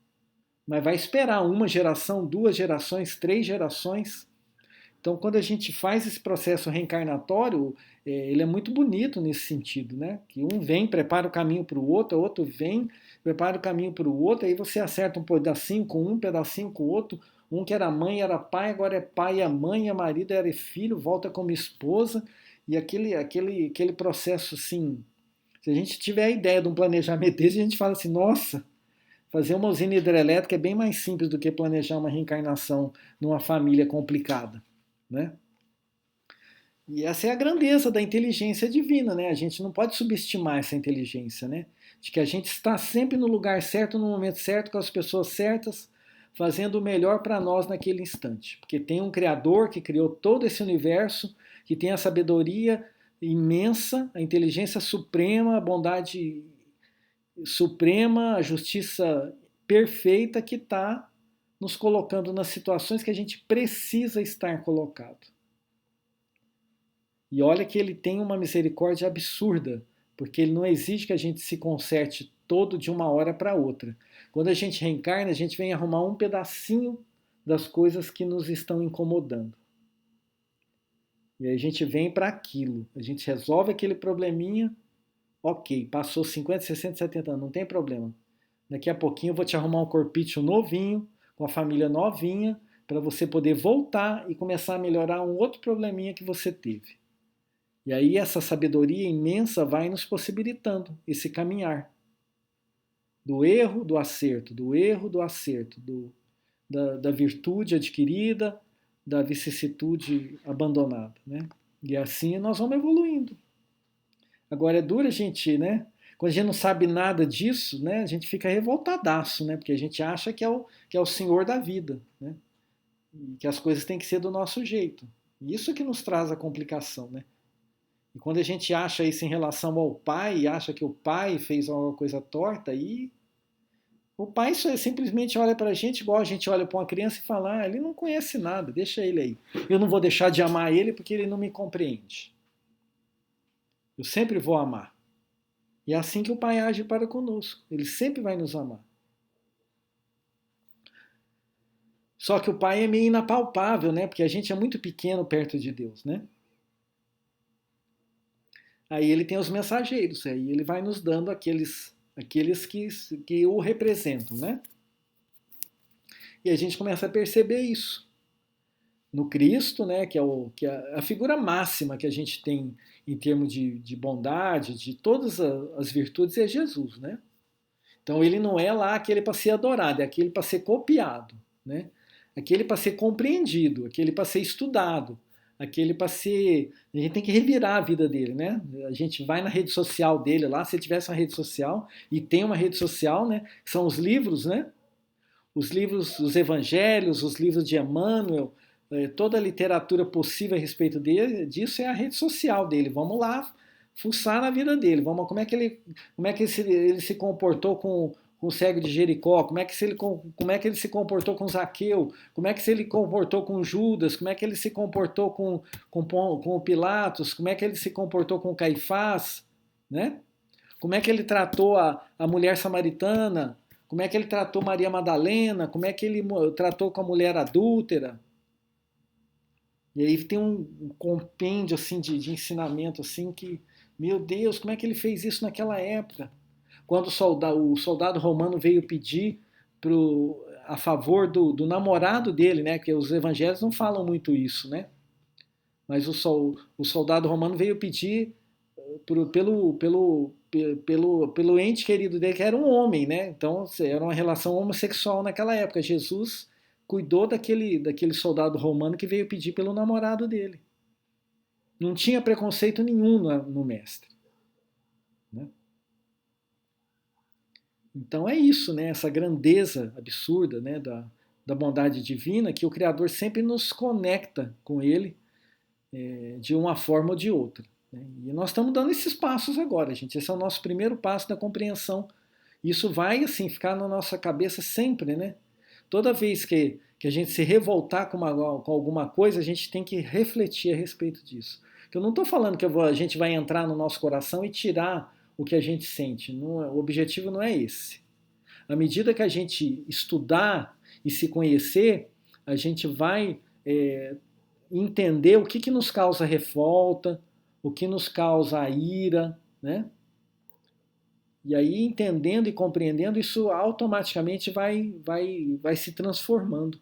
mas vai esperar uma geração, 2 gerações, 3 gerações. Então, quando a gente faz esse processo reencarnatório, ele é muito bonito nesse sentido, né? Que um vem, prepara o caminho para o outro vem, prepara o caminho para o outro, aí você acerta um pedacinho com um pedacinho com o outro. Um que era mãe, era pai, agora é pai, é mãe, é marido, era filho, volta como esposa. E aquele processo, assim, se a gente tiver a ideia de um planejamento desse, a gente fala assim, nossa, fazer uma usina hidrelétrica é bem mais simples do que planejar uma reencarnação numa família complicada, né? E essa é a grandeza da inteligência divina, né? A gente não pode subestimar essa inteligência, né? De que a gente está sempre no lugar certo, no momento certo, com as pessoas certas, fazendo o melhor para nós naquele instante. Porque tem um Criador que criou todo esse universo, que tem a sabedoria imensa, a inteligência suprema, a bondade suprema, a justiça perfeita que está nos colocando nas situações que a gente precisa estar colocado. E olha que ele tem uma misericórdia absurda, porque ele não exige que a gente se conserte todo de uma hora para outra. Quando a gente reencarna, a gente vem arrumar um pedacinho das coisas que nos estão incomodando. E aí a gente vem para aquilo, a gente resolve aquele probleminha, ok, passou 50, 60, 70 anos, não tem problema. Daqui a pouquinho eu vou te arrumar um corpício novinho, com a família novinha, para você poder voltar e começar a melhorar um outro probleminha que você teve. E aí essa sabedoria imensa vai nos possibilitando esse caminhar. Do erro, do acerto, do erro, do acerto, da virtude adquirida, da vicissitude abandonada, né? E assim nós vamos evoluindo. Agora é duro a gente, né? Quando a gente não sabe nada disso, né? A gente fica revoltadaço, né? Porque a gente acha que é o senhor da vida, né? E que as coisas têm que ser do nosso jeito. E isso que nos traz a complicação, né? E quando a gente acha isso em relação ao pai, e acha que o pai fez alguma coisa torta, aí o pai simplesmente olha para a gente igual a gente olha para uma criança e fala, ele não conhece nada, deixa ele aí. Eu não vou deixar de amar ele porque ele não me compreende. Eu sempre vou amar. E é assim que o pai age para conosco. Ele sempre vai nos amar. Só que o pai é meio inapalpável, né? Porque a gente é muito pequeno perto de Deus, né? Aí ele tem os mensageiros, aí ele vai nos dando aqueles que o representam, né? E a gente começa a perceber isso no Cristo, né? Que é a figura máxima que a gente tem em termos de bondade, de todas as virtudes, é Jesus, né? Então ele não é lá aquele para ser adorado, é aquele para ser copiado, né? Aquele para ser compreendido, aquele para ser estudado, aquele para ser... A gente tem que revirar a vida dele, né? A gente vai na rede social dele lá, se tivesse uma rede social, e tem uma rede social, né? São os livros, né? Os livros, os evangelhos, os livros de Emmanuel, toda a literatura possível a respeito disso é a rede social dele. Vamos lá fuçar na vida dele. Como é que ele se comportou com o cego de Jericó, como é que ele se comportou com Zaqueu, como é que ele se comportou com Judas, como é que ele se comportou com o Pilatos, como é que ele se comportou com Caifás, né? Como é que ele tratou a mulher samaritana, como é que ele tratou Maria Madalena, como é que ele tratou com a mulher adúltera. E aí tem um compêndio assim, de ensinamento assim, que, meu Deus, como é que ele fez isso naquela época? Quando o soldado romano veio pedir a favor do namorado dele, né? Porque os evangelhos não falam muito isso, né? Mas o soldado romano veio pedir pelo ente querido dele, que era um homem, né? Então era uma relação homossexual naquela época. Jesus cuidou daquele soldado romano que veio pedir pelo namorado dele. Não tinha preconceito nenhum no mestre, né? Então é isso, né? Essa grandeza absurda, né? da bondade divina, que o Criador sempre nos conecta com Ele de uma forma ou de outra, né? E nós estamos dando esses passos agora, gente. Esse é o nosso primeiro passo da compreensão. Isso vai, assim, ficar na nossa cabeça sempre, né? Toda vez que a gente se revoltar com alguma coisa, a gente tem que refletir a respeito disso. Eu não estou falando que a gente vai entrar no nosso coração e tirar o que a gente sente. O objetivo não é esse. À medida que a gente estudar e se conhecer, a gente vai entender o que nos causa revolta, o que nos causa a ira, né? E aí, entendendo e compreendendo, isso automaticamente vai se transformando.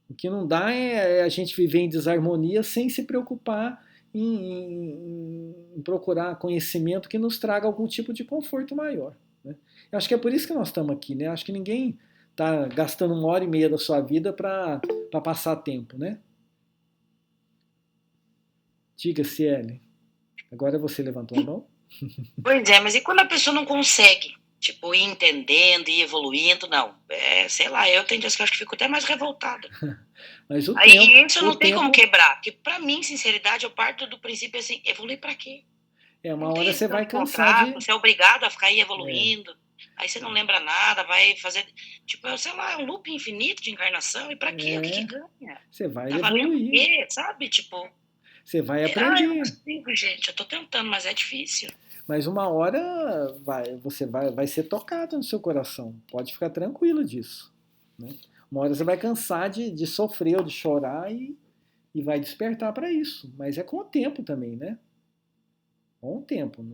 O que não dá é a gente viver em desarmonia sem se preocupar em procurar conhecimento que nos traga algum tipo de conforto maior, né? Eu acho que é por isso que nós estamos aqui, né? Acho que ninguém está gastando 1h30 da sua vida para passar tempo, né? Diga, Ciele. Agora você levantou a mão? Pois é, mas e quando a pessoa não consegue, tipo, ir entendendo, ir evoluindo? Não, sei lá, eu tenho dias que eu acho que fico até mais revoltada. Mas aí isso não tem como quebrar, porque pra mim, sinceridade, eu parto do princípio assim, evoluir pra quê? Uma hora você vai cansar de... Você é obrigado a ficar aí evoluindo, aí você não lembra nada, vai fazer, tipo, sei lá, um loop infinito de encarnação, e pra quê? O que ganha? Você vai tá valendo evoluir. o quê, sabe? Tipo... Você vai Eu aprender. não consigo, gente. Eu tô tentando, mas é difícil. Mas uma hora você vai ser tocado no seu coração. Pode ficar tranquilo disso. Né? Uma hora você vai cansar de sofrer ou de chorar e vai despertar para isso. Mas é com o tempo também, né? Com o tempo.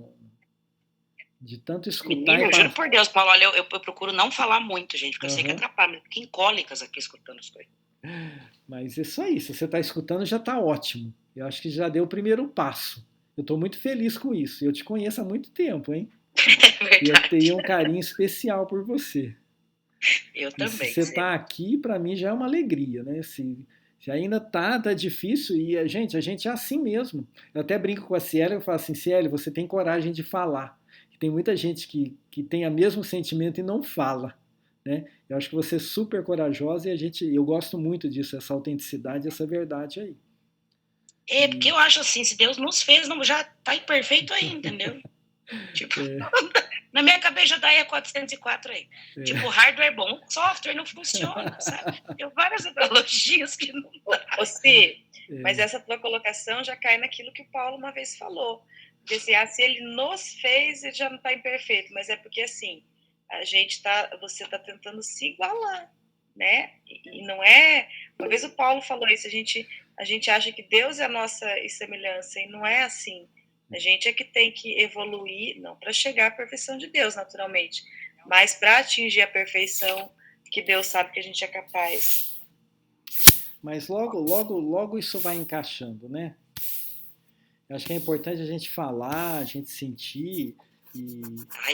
De tanto escutar Menina, eu juro por Deus, Paulo, olha, eu procuro não falar muito, gente, porque eu sei que atrapalha, mas fiquei em cólicas aqui escutando as coisas. Mas isso aí, se você está escutando, já está ótimo. Eu acho que já deu o primeiro passo. Eu estou muito feliz com isso. Eu te conheço há muito tempo, hein? É verdade. E eu tenho um carinho especial por você. Eu também. Se você está aqui, para mim já é uma alegria, né? Se ainda tá difícil, e a gente é assim mesmo. Eu até brinco com a Ciele, eu falo assim, Ciele, você tem coragem de falar. Tem muita gente que tem o mesmo sentimento e não fala. Né? Eu acho que você é super corajosa e eu gosto muito disso, essa autenticidade, essa verdade aí. É, porque eu acho assim, se Deus nos fez, não, já tá imperfeito aí, entendeu? Tipo, na minha cabeça já daí é 404 aí. Tipo, hardware bom, software não funciona, sabe? Tem várias analogias que não dá. Mas essa tua colocação já cai naquilo que o Paulo uma vez falou. Dizer, se ele nos fez, ele já não está imperfeito, mas é porque assim, você está tentando se igualar, né? E não é. Uma vez o Paulo falou isso, a gente acha que Deus é a nossa semelhança, e não é assim. A gente é que tem que evoluir, não para chegar à perfeição de Deus, naturalmente, mas para atingir a perfeição que Deus sabe que a gente é capaz. Mas logo isso vai encaixando, né? Eu acho que é importante a gente falar, a gente sentir.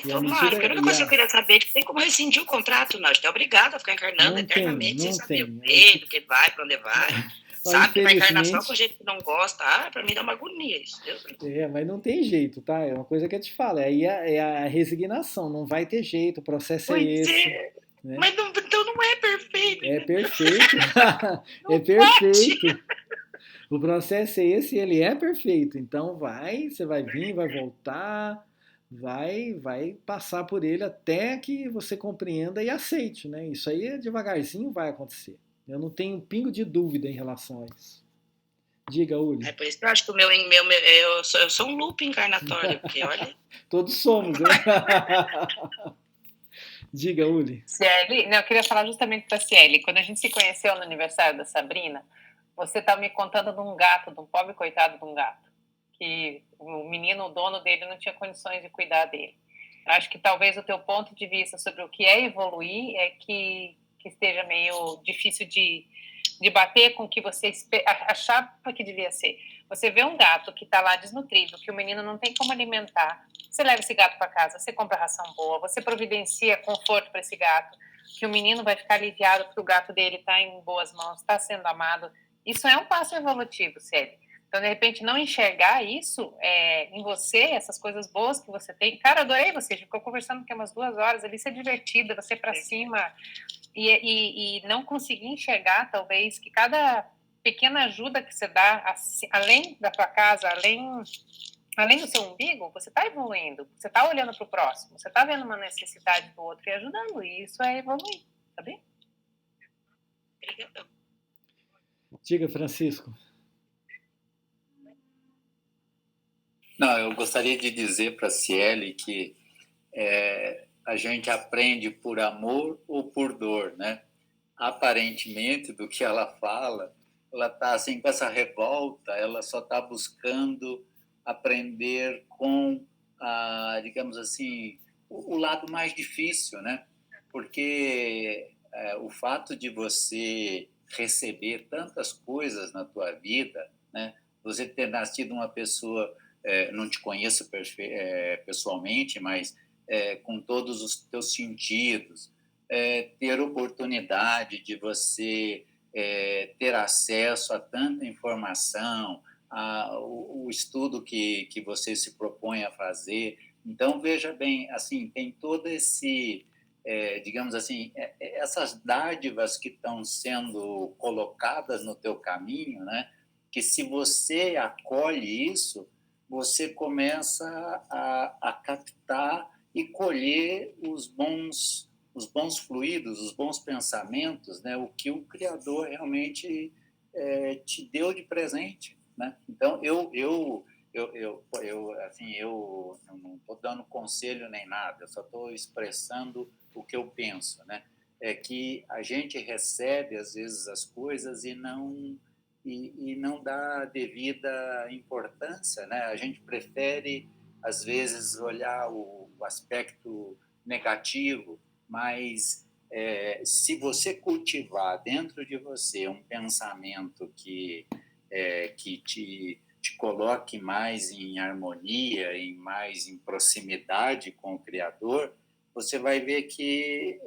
Tomara, porque a única coisa que eu queria saber é que tem como rescindir o contrato, não. A gente é obrigado a ficar encarnando eternamente sem saber o que vai, para onde vai. Sabe que vai encarnar só com o jeito que não gosta. Pra mim dá uma agonia isso. Deus. Mas não tem jeito, tá? É uma coisa que eu te falo. Aí é a resignação, não vai ter jeito, o processo é esse. Né? Mas então não é perfeito. É perfeito. É perfeito. O processo é esse e ele é perfeito. Então você vai vir, vai voltar, vai passar por ele até que você compreenda e aceite, né? Isso aí devagarzinho vai acontecer. Eu não tenho um pingo de dúvida em relação a isso. Diga, Uli. É por isso que eu acho que eu sou um loop encarnatório, porque olha... Todos somos, né? Diga, Uli. Ciele, eu queria falar justamente para a Ciele. Quando a gente se conheceu no aniversário da Sabrina, você estava me contando de um gato, de um pobre coitado de um gato, que o menino, o dono dele, não tinha condições de cuidar dele. Eu acho que talvez o teu ponto de vista sobre o que é evoluir é que esteja meio difícil de bater com o que você achava que devia ser. Você vê um gato que está lá desnutrido, que o menino não tem como alimentar, você leva esse gato para casa, você compra ração boa, você providencia conforto para esse gato, que o menino vai ficar aliviado porque o gato dele está em boas mãos, está sendo amado. Isso é um passo evolutivo, sério. Então, de repente, não enxergar isso em você, essas coisas boas que você tem. Cara, adorei você, a gente ficou conversando aqui umas 2 horas ali, ser divertida, você para cima, e não conseguir enxergar, talvez, que cada pequena ajuda que você dá, assim, além da tua casa, além do seu umbigo, você está evoluindo, você está olhando para o próximo, você está vendo uma necessidade do outro e ajudando, e isso é evoluir, sabe? Obrigada. Diga, Francisco. Não, eu gostaria de dizer para a Ciele que a gente aprende por amor ou por dor, né? Aparentemente, do que ela fala, ela está assim com essa revolta, ela só está buscando aprender com, digamos assim, o lado mais difícil, né? Porque o fato de você receber tantas coisas na tua vida, né? Você ter nascido uma pessoa, não te conheço pessoalmente, mas com todos os teus sentidos, ter oportunidade de você ter acesso a tanta informação, o estudo que você se propõe a fazer. Então, veja bem, assim, tem todo esse, digamos assim, essas dádivas que estão sendo colocadas no teu caminho, né? Que se você acolhe isso, você começa a captar e colher os bons fluidos, os bons pensamentos, né? O que o Criador realmente te deu de presente, né? Então, eu não estou dando conselho nem nada, eu só estou expressando o que eu penso, né? É que a gente recebe, às vezes, as coisas e não dá devida importância, né? A gente prefere, às vezes, olhar o aspecto negativo, mas se você cultivar dentro de você um pensamento que te coloque mais em harmonia, mais em proximidade com o Criador, você vai ver que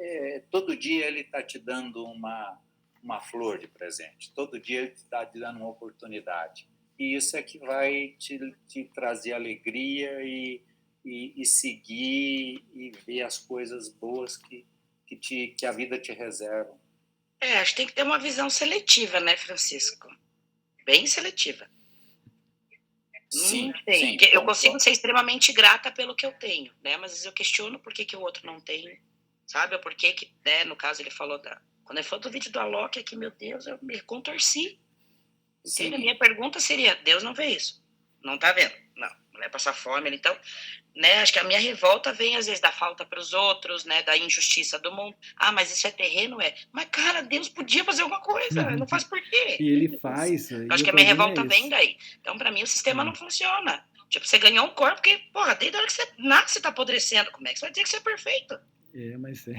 todo dia ele está te dando uma flor de presente, todo dia ele está te dando uma oportunidade. E isso é que vai te trazer alegria e seguir e ver as coisas boas que a vida te reserva. Acho que tem que ter uma visão seletiva, né, Francisco? Bem seletiva. Sim, não sei. sim, Eu consigo ser extremamente grata pelo que eu tenho, né? Mas às vezes eu questiono por que o outro não tem, sabe? Ou por que, né, no caso, ele falou quando ele falou do vídeo do Alok, aqui, meu Deus, eu me contorci. Sim. A minha pergunta seria, Deus não vê isso? Não tá vendo? Não vai passar fome. Então, né, acho que a minha revolta vem, às vezes, da falta para os outros, né, da injustiça do mundo. Mas isso é terreno? Mas, cara, Deus podia fazer alguma coisa, não faz por quê? E ele faz. Acho que a minha revolta vem daí. Então, para mim, o sistema não funciona. Tipo, você ganhou um corpo que, porra, desde a hora que você nasce, você tá apodrecendo. Como é que você vai dizer que você é perfeito? Mas é.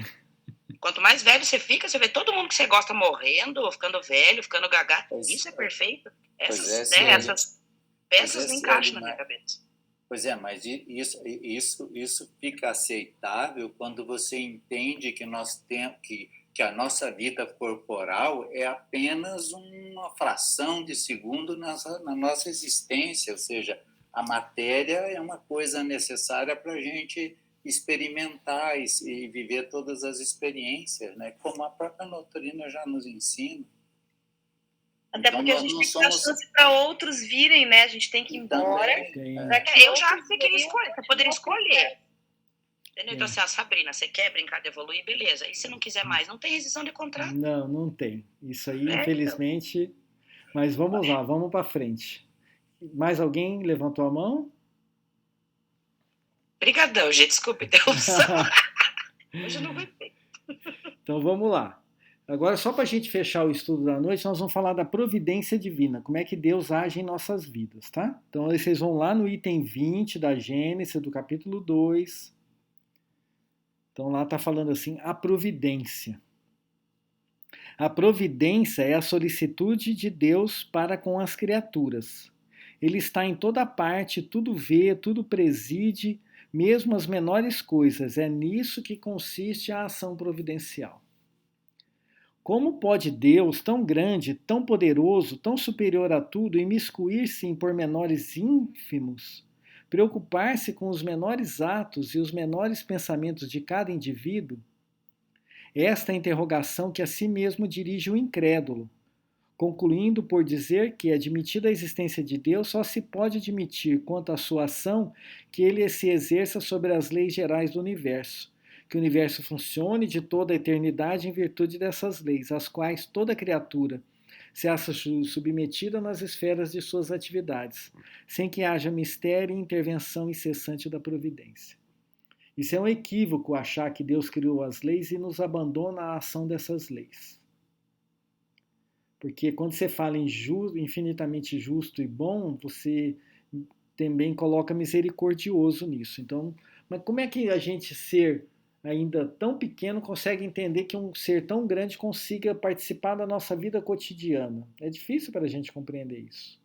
Quanto mais velho você fica, você vê todo mundo que você gosta morrendo, ficando velho, ficando gaga. Isso é perfeito? Essas peças não encaixam na minha cabeça. Pois é, mas isso fica aceitável quando você entende que nós temos que a nossa vida corporal é apenas uma fração de segundo na nossa existência, ou seja, a matéria é uma coisa necessária para a gente experimentar e viver todas as experiências, né? Como a própria doutrina já nos ensina. Até porque a gente tem que dar chance para outros virem, né? A gente tem que ir embora. Eu já acho que você queria escolher, você poderia escolher. Entendeu? Então, assim, Sabrina, você quer brincar de evoluir? Beleza. E se não quiser mais, não tem rescisão de contrato? Não tem. Isso aí, infelizmente. Então. Mas vamos lá, vamos para frente. Mais alguém levantou a mão? Obrigadão, gente. Desculpe, Deus. Hoje eu não aguentei. Então, vamos lá. Agora, só para a gente fechar o estudo da noite, nós vamos falar da providência divina, como é que Deus age em nossas vidas, tá? Então, aí vocês vão lá no item 20 da Gênesis, do capítulo 2. Então, lá está falando assim, a providência. A providência é a solicitude de Deus para com as criaturas. Ele está em toda parte, tudo vê, tudo preside, mesmo as menores coisas. É nisso que consiste a ação providencial. Como pode Deus, tão grande, tão poderoso, tão superior a tudo, imiscuir-se em pormenores ínfimos, preocupar-se com os menores atos e os menores pensamentos de cada indivíduo? Esta é a interrogação que a si mesmo dirige o incrédulo, concluindo por dizer que, admitida a existência de Deus, só se pode admitir quanto à sua ação que ele se exerça sobre as leis gerais do universo, que o universo funcione de toda a eternidade em virtude dessas leis, às quais toda criatura se acha submetida nas esferas de suas atividades, sem que haja mistério e intervenção incessante da providência. Isso é um equívoco achar que Deus criou as leis e nos abandona à ação dessas leis. Porque quando você fala em infinitamente justo e bom, você também coloca misericordioso nisso. Então, mas como é que a gente, ser ainda tão pequeno, consegue entender que um ser tão grande consiga participar da nossa vida cotidiana? É difícil para a gente compreender isso.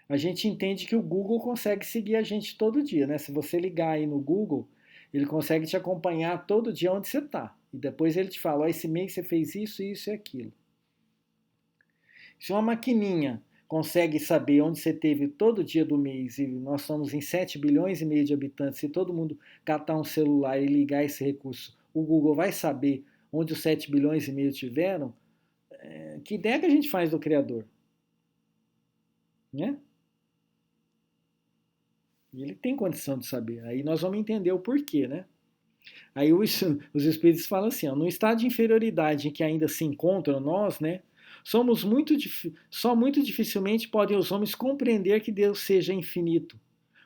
A gente entende que o Google consegue seguir a gente todo dia, né? Se você ligar aí no Google, ele consegue te acompanhar todo dia onde você está. E depois ele te fala, esse mês você fez isso, isso e aquilo. Se uma maquininha consegue saber onde você esteve todo dia do mês, e nós somos em 7 bilhões e meio de habitantes, se todo mundo catar um celular e ligar esse recurso, o Google vai saber onde os 7 bilhões e meio tiveram, que ideia que a gente faz do Criador? Né? E ele tem condição de saber. Aí nós vamos entender o porquê, né? Aí os espíritos falam assim, ó, no estado de inferioridade em que ainda se encontram nós, né, Só muito dificilmente podem os homens compreender que Deus seja infinito,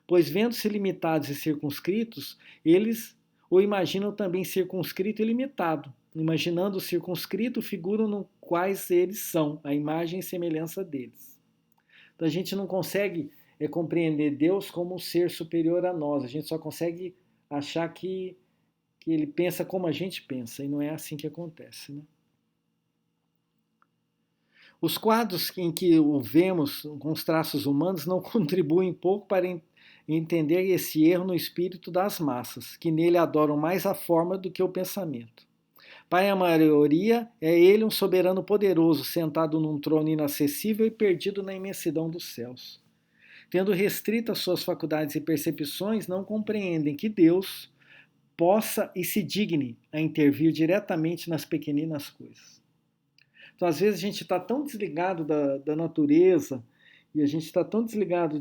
pois vendo-se limitados e circunscritos, eles o imaginam também circunscrito e limitado. Imaginando o circunscrito, figuram no quais eles são, a imagem e semelhança deles. Então a gente não consegue compreender Deus como um ser superior a nós, a gente só consegue achar que ele pensa como a gente pensa, e não é assim que acontece, né? Os quadros em que o vemos com os traços humanos não contribuem pouco para entender esse erro no espírito das massas, que nele adoram mais a forma do que o pensamento. Para a maioria, é ele um soberano poderoso, sentado num trono inacessível e perdido na imensidão dos céus. Tendo restritas suas faculdades e percepções, não compreendem que Deus possa e se digne a intervir diretamente nas pequeninas coisas. Então, às vezes, a gente está tão desligado da natureza e a gente está tão desligado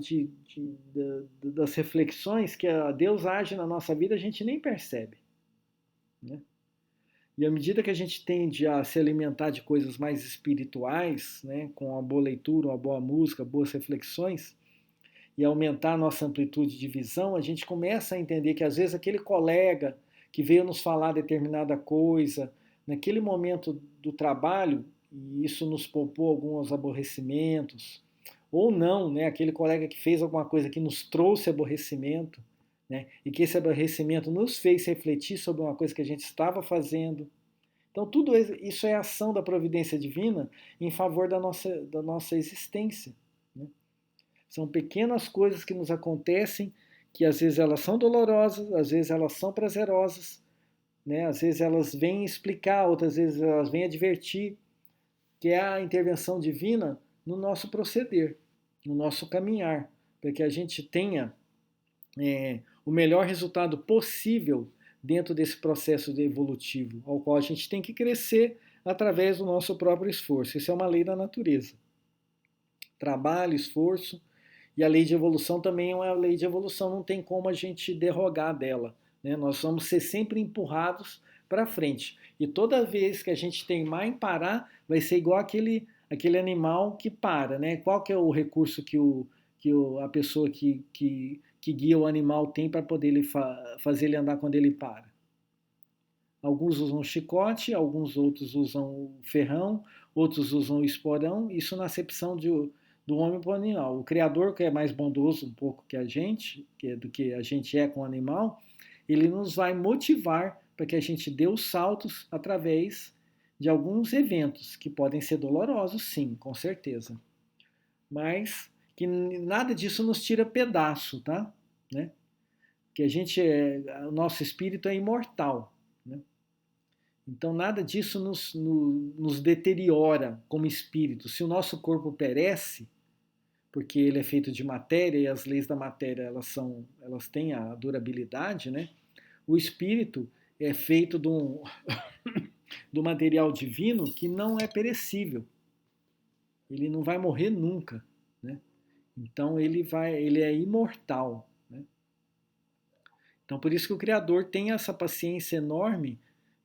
das reflexões que Deus age na nossa vida, a gente nem percebe, né? E à medida que a gente tende a se alimentar de coisas mais espirituais, né, com uma boa leitura, uma boa música, boas reflexões, e aumentar a nossa amplitude de visão, a gente começa a entender que às vezes aquele colega que veio nos falar determinada coisa, naquele momento do trabalho, e isso nos poupou alguns aborrecimentos, ou não, né, aquele colega que fez alguma coisa que nos trouxe aborrecimento, né, e que esse aborrecimento nos fez refletir sobre uma coisa que a gente estava fazendo. Então tudo isso é ação da providência divina em favor da nossa existência, né? São pequenas coisas que nos acontecem, que às vezes elas são dolorosas, às vezes elas são prazerosas, né? Às vezes elas vêm explicar, outras vezes elas vêm advertir, que é a intervenção divina no nosso proceder, no nosso caminhar, para que a gente tenha o melhor resultado possível dentro desse processo evolutivo, ao qual a gente tem que crescer através do nosso próprio esforço. Isso é uma lei da natureza. Trabalho, esforço, e a lei de evolução também é uma lei de evolução, não tem como a gente derrogar dela, né? Nós vamos ser sempre empurrados para frente. E toda vez que a gente teimar em parar, vai ser igual aquele animal que para, né? Qual que é o recurso que a pessoa que guia o animal tem para poder fazer ele andar quando ele para? Alguns usam chicote, alguns outros usam o ferrão, outros usam o esporão, isso na acepção do homem para o animal. O Criador, que é mais bondoso um pouco que a gente, do que a gente é com o animal, ele nos vai motivar para que a gente dê os saltos através de alguns eventos, que podem ser dolorosos, sim, com certeza. Mas que nada disso nos tira pedaço, tá? Né? Que o nosso espírito é imortal, né? Então nada disso nos deteriora como espírito. Se o nosso corpo perece, porque ele é feito de matéria e as leis da matéria elas têm a durabilidade, né? O espírito é feito do material divino que não é perecível. Ele não vai morrer nunca, né? Então ele é imortal, né? Então por isso que o Criador tem essa paciência enorme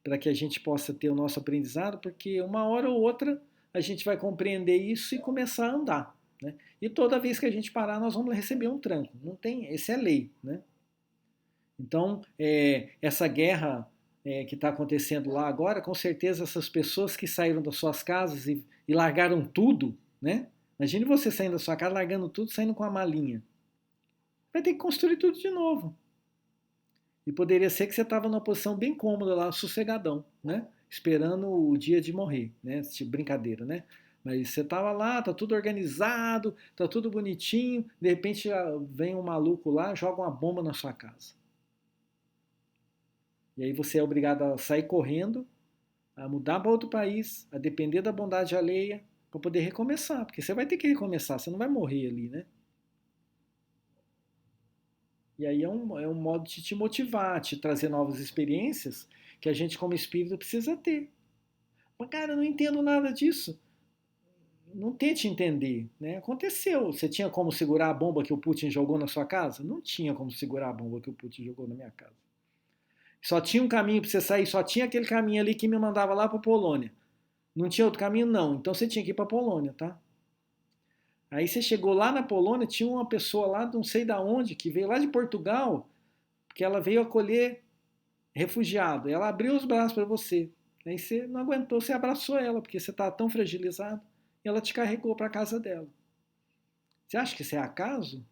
para que a gente possa ter o nosso aprendizado, porque uma hora ou outra a gente vai compreender isso e começar a andar, né? E toda vez que a gente parar, nós vamos receber um tranco. Não tem, essa é lei, né? Então, essa guerra que está acontecendo lá agora, com certeza essas pessoas que saíram das suas casas e largaram tudo, né? Imagine você saindo da sua casa, largando tudo, saindo com a malinha. Vai ter que construir tudo de novo. E poderia ser que você estava numa posição bem cômoda lá, sossegadão, né? Esperando o dia de morrer, né? Brincadeira, né? Mas você estava lá, tá tudo organizado, tá tudo bonitinho, de repente vem um maluco lá, joga uma bomba na sua casa. E aí você é obrigado a sair correndo, a mudar para outro país, a depender da bondade alheia, para poder recomeçar, porque você vai ter que recomeçar, você não vai morrer ali, né? E aí é um modo de te motivar, te trazer novas experiências que a gente como espírito precisa ter. Mas cara, eu não entendo nada disso. Não tente entender, né? Aconteceu. Você tinha como segurar a bomba que o Putin jogou na sua casa? Não tinha como segurar a bomba que o Putin jogou na minha casa. Só tinha um caminho para você sair, só tinha aquele caminho ali que me mandava lá para a Polônia. Não tinha outro caminho? Não. Então você tinha que ir para a Polônia, tá? Aí você chegou lá na Polônia, tinha uma pessoa lá, não sei da onde, que veio lá de Portugal, porque ela veio acolher refugiado. Ela abriu os braços para você. Aí você não aguentou, você abraçou ela, porque você estava tão fragilizado, e ela te carregou para a casa dela. Você acha que isso é acaso?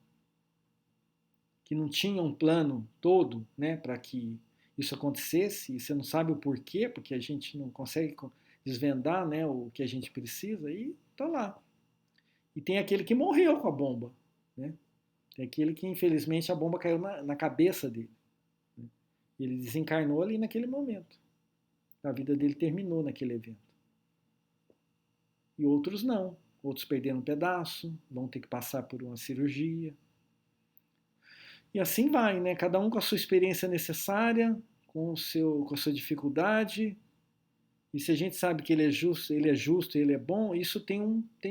Que não tinha um plano todo, né, para que isso acontecesse, e você não sabe o porquê, porque a gente não consegue desvendar, né, o que a gente precisa, e tá lá. E tem aquele que morreu com a bomba, né? Tem aquele que, infelizmente, a bomba caiu na cabeça dele. Né? Ele desencarnou ali naquele momento. A vida dele terminou naquele evento. E outros não. Outros perderam um pedaço, vão ter que passar por uma cirurgia. E assim vai, né? Cada um com a sua experiência necessária, com a sua dificuldade. E se a gente sabe que ele é justo, ele é bom, isso tem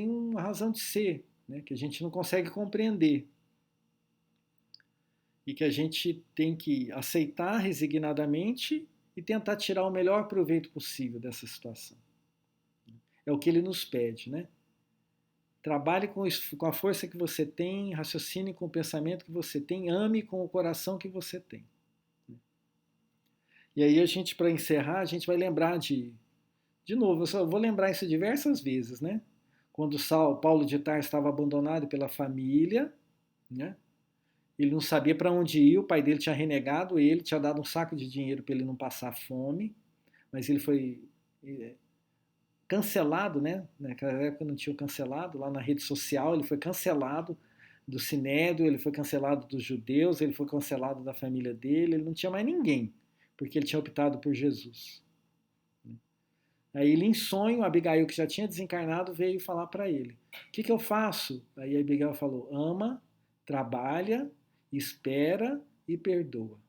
uma razão de ser, né? Que a gente não consegue compreender. E que a gente tem que aceitar resignadamente e tentar tirar o melhor proveito possível dessa situação. É o que ele nos pede, né? Trabalhe com a força que você tem, raciocine com o pensamento que você tem, ame com o coração que você tem. E aí a gente, para encerrar, a gente vai lembrar de novo, eu só vou lembrar isso diversas vezes, né? Quando Paulo de Tarso estava abandonado pela família, né? Ele não sabia para onde ir, o pai dele tinha renegado ele, tinha dado um saco de dinheiro para ele não passar fome, mas ele foi cancelado, né? Naquela época não tinha cancelado, lá na rede social ele foi cancelado do Sinédrio, ele foi cancelado dos judeus, ele foi cancelado da família dele, ele não tinha mais ninguém, porque ele tinha optado por Jesus. Aí ele, em sonho, Abigail, que já tinha desencarnado, veio falar para ele: o que eu faço? Aí a Abigail falou: ama, trabalha, espera e perdoa.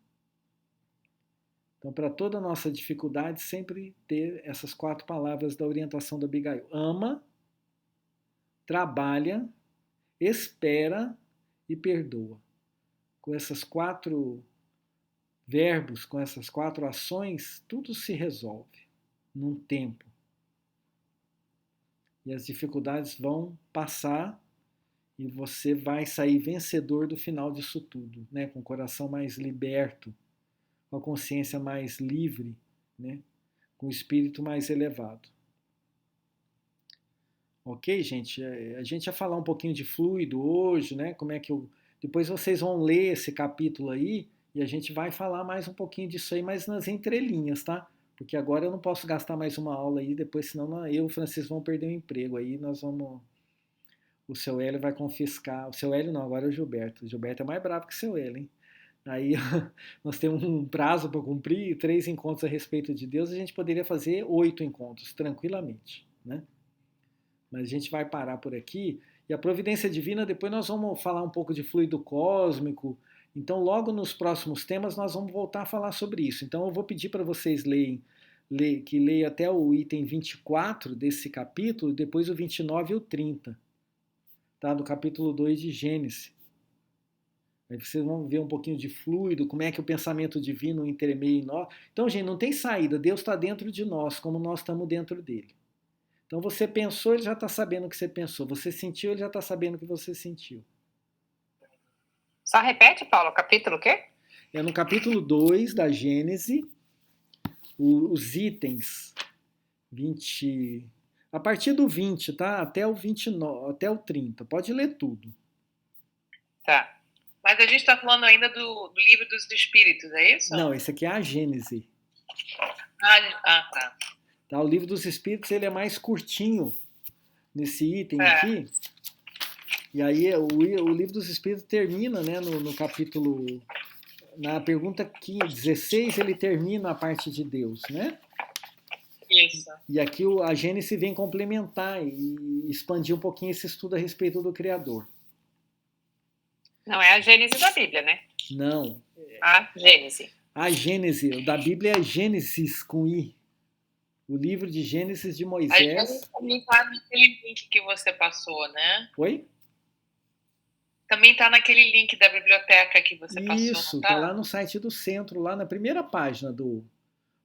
Então, para toda a nossa dificuldade, sempre ter essas 4 palavras da orientação da Abigail: ama, trabalha, espera e perdoa. Com esses 4 verbos, com essas 4 ações, tudo se resolve num tempo. E as dificuldades vão passar e você vai sair vencedor do final disso tudo, né? Com o coração mais liberto, com a consciência mais livre, né? Com o espírito mais elevado. Ok, gente? A gente vai falar um pouquinho de fluido hoje, né? Como é que depois vocês vão ler esse capítulo aí e a gente vai falar mais um pouquinho disso aí, mas nas entrelinhas, tá? Porque agora eu não posso gastar mais uma aula aí, depois senão eu e o Francisco vamos perder o emprego. Aí nós vamos... O seu Hélio vai confiscar... O seu Hélio não, agora é o Gilberto. O Gilberto é mais bravo que o seu Hélio, hein? Aí nós temos um prazo para cumprir, 3 encontros a respeito de Deus, a gente poderia fazer 8 encontros, tranquilamente, né? Mas a gente vai parar por aqui. E a providência divina, depois nós vamos falar um pouco de fluido cósmico. Então, logo nos próximos temas, nós vamos voltar a falar sobre isso. Então, eu vou pedir para vocês que leiam até o item 24 desse capítulo, depois o 29 e o 30, tá? Do capítulo 2 de Gênesis. Aí vocês vão ver um pouquinho de fluido, como é que o pensamento divino intermeia em nós. Então, gente, não tem saída. Deus está dentro de nós, como nós estamos dentro dele. Então, você pensou, ele já está sabendo o que você pensou. Você sentiu, ele já está sabendo o que você sentiu. Só repete, Paulo, capítulo o quê? É no capítulo 2 da Gênese, os itens 20... A partir do 20, tá? Até o 29, até o 30. Pode ler tudo. Tá. Mas a gente está falando ainda do livro dos espíritos, é isso? Não, esse aqui é a Gênese. Tá. Tá, o livro dos espíritos ele é mais curtinho nesse item aqui. E aí o livro dos espíritos termina, né, no capítulo, na pergunta 16, ele termina a parte de Deus, né? Isso. E aqui a Gênese vem complementar e expandir um pouquinho esse estudo a respeito do Criador. Não é a Gênese da Bíblia, né? Não. A Gênese. A Gênese da Bíblia é Gênesis com I. O livro de Gênesis de Moisés. A Gênesis também está naquele link que você passou, né? Oi? Também está naquele link da biblioteca que você passou. Isso, tá? Tá lá no site do centro, lá na primeira página do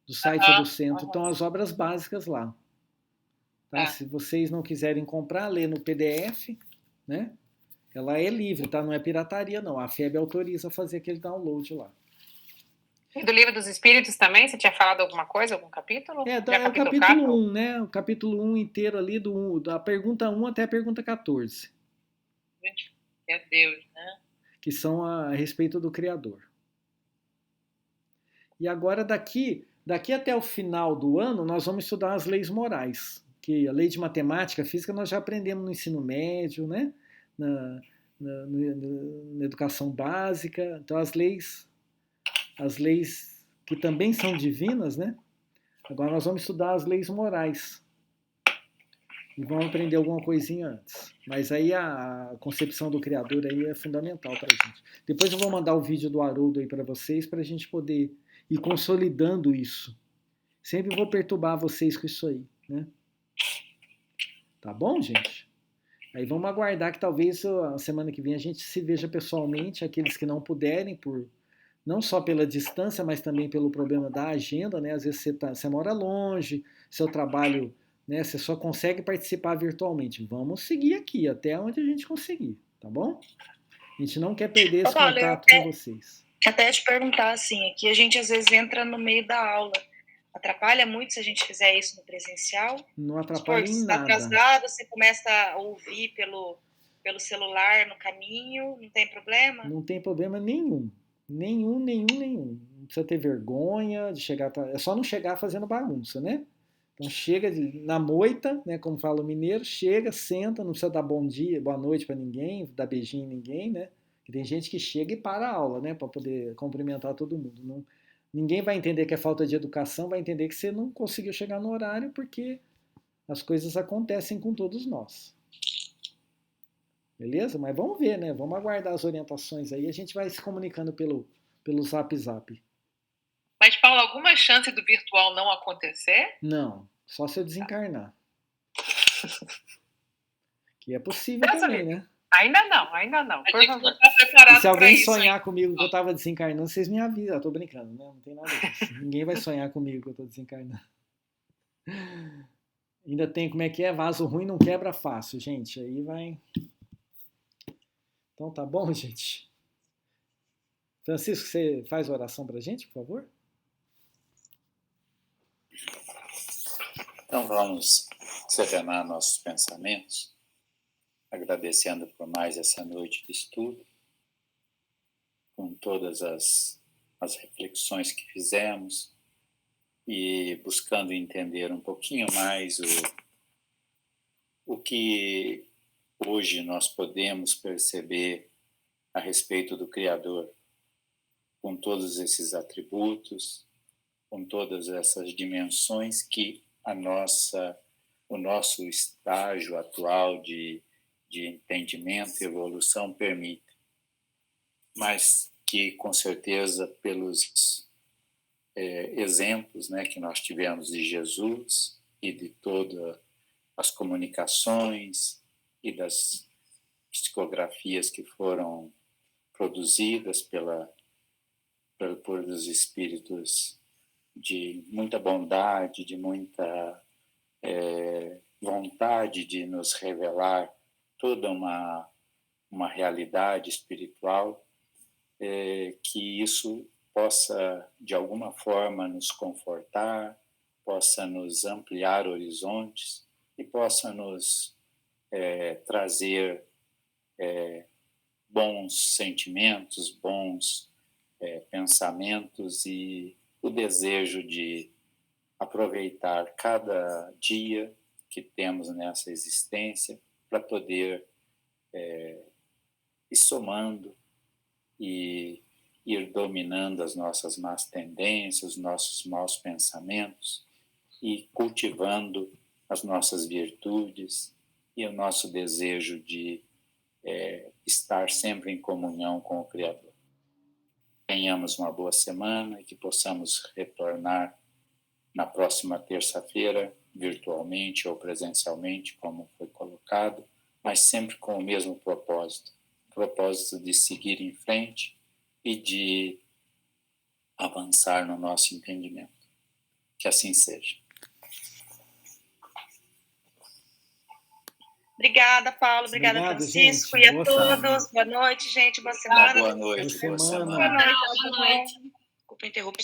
site do centro, estão as obras básicas lá. Tá? Se vocês não quiserem comprar, lê no PDF, né? Ela é livre, tá? Não é pirataria, não. A FEB autoriza fazer aquele download lá. E do Livro dos Espíritos também? Você tinha falado alguma coisa, algum capítulo? É o capítulo 1, né? O capítulo 1 inteiro ali, da pergunta 1 até a pergunta 14. Meu Deus, né? Que são a respeito do Criador. E agora, daqui até o final do ano, nós vamos estudar as leis morais. Que a lei de matemática, física, nós já aprendemos no ensino médio, né? Na educação básica. Então, as leis que também são divinas, né? Agora nós vamos estudar as leis morais. E vamos aprender alguma coisinha antes. Mas aí a concepção do Criador aí é fundamental para a gente. Depois eu vou mandar o vídeo do Haroldo aí para vocês, para a gente poder ir consolidando isso. Sempre vou perturbar vocês com isso aí, né? Tá bom, gente? Aí vamos aguardar que talvez a semana que vem a gente se veja pessoalmente, aqueles que não puderem, não só pela distância, mas também pelo problema da agenda, né? Às vezes você mora longe, seu trabalho, né? Você só consegue participar virtualmente. Vamos seguir aqui, até onde a gente conseguir, tá bom? A gente não quer perder esse contato com vocês. Até te perguntar, assim, aqui a gente às vezes entra no meio da aula. Atrapalha muito se a gente fizer isso no presencial? Não atrapalha em nada. Se está atrasado, você começa a ouvir pelo celular no caminho, não tem problema? Não tem problema nenhum. Nenhum. Não precisa ter vergonha de chegar. É só não chegar fazendo bagunça, né? Então chega na moita, né? Como fala o mineiro, chega, senta, não precisa dar bom dia, boa noite para ninguém, dar beijinho em ninguém, né? Porque tem gente que chega e para a aula, né? Para poder cumprimentar todo mundo. Não, ninguém vai entender que é falta de educação, vai entender que você não conseguiu chegar no horário porque as coisas acontecem com todos nós. Beleza? Mas vamos ver, né? Vamos aguardar as orientações aí. A gente vai se comunicando pelo Zap. Mas, Paulo, alguma chance do virtual não acontecer? Não, só se eu desencarnar. Que é possível também, né? Ainda não. Por favor. Não tá preparado e se alguém isso, sonhar hein? comigo que eu tava desencarnando, vocês me avisam. Eu tô brincando, né? Não tem nada disso. Ninguém vai sonhar comigo que eu tô desencarnando. Ainda tem, como é que é? Vaso ruim não quebra fácil, gente. Aí vai... Então tá bom, gente? Francisco, você faz a oração pra gente, por favor? Então vamos serenar nossos pensamentos, agradecendo por mais essa noite de estudo, com todas as reflexões que fizemos e buscando entender um pouquinho mais o que hoje nós podemos perceber a respeito do Criador, com todos esses atributos, com todas essas dimensões que o nosso estágio atual de entendimento e evolução permite, mas que, com certeza, pelos exemplos, né, que nós tivemos de Jesus e de todas as comunicações e das psicografias que foram produzidas por os espíritos de muita bondade, de muita vontade de nos revelar toda uma realidade espiritual, que isso possa, de alguma forma, nos confortar, possa nos ampliar horizontes e possa nos trazer bons sentimentos, bons pensamentos e o desejo de aproveitar cada dia que temos nessa existência para poder ir somando e ir dominando as nossas más tendências, os nossos maus pensamentos e cultivando as nossas virtudes e o nosso desejo de estar sempre em comunhão com o Criador. Tenhamos uma boa semana e que possamos retornar na próxima terça-feira, virtualmente ou presencialmente, como foi colocado, mas sempre com o mesmo propósito de seguir em frente e de avançar no nosso entendimento. Que assim seja. Obrigada, Paulo. Obrigada, Obrigado, Francisco. gente. E a Boa todos. semana. Boa noite, gente. Boa semana. Boa noite. Boa semana. Boa noite. Desculpa interromper.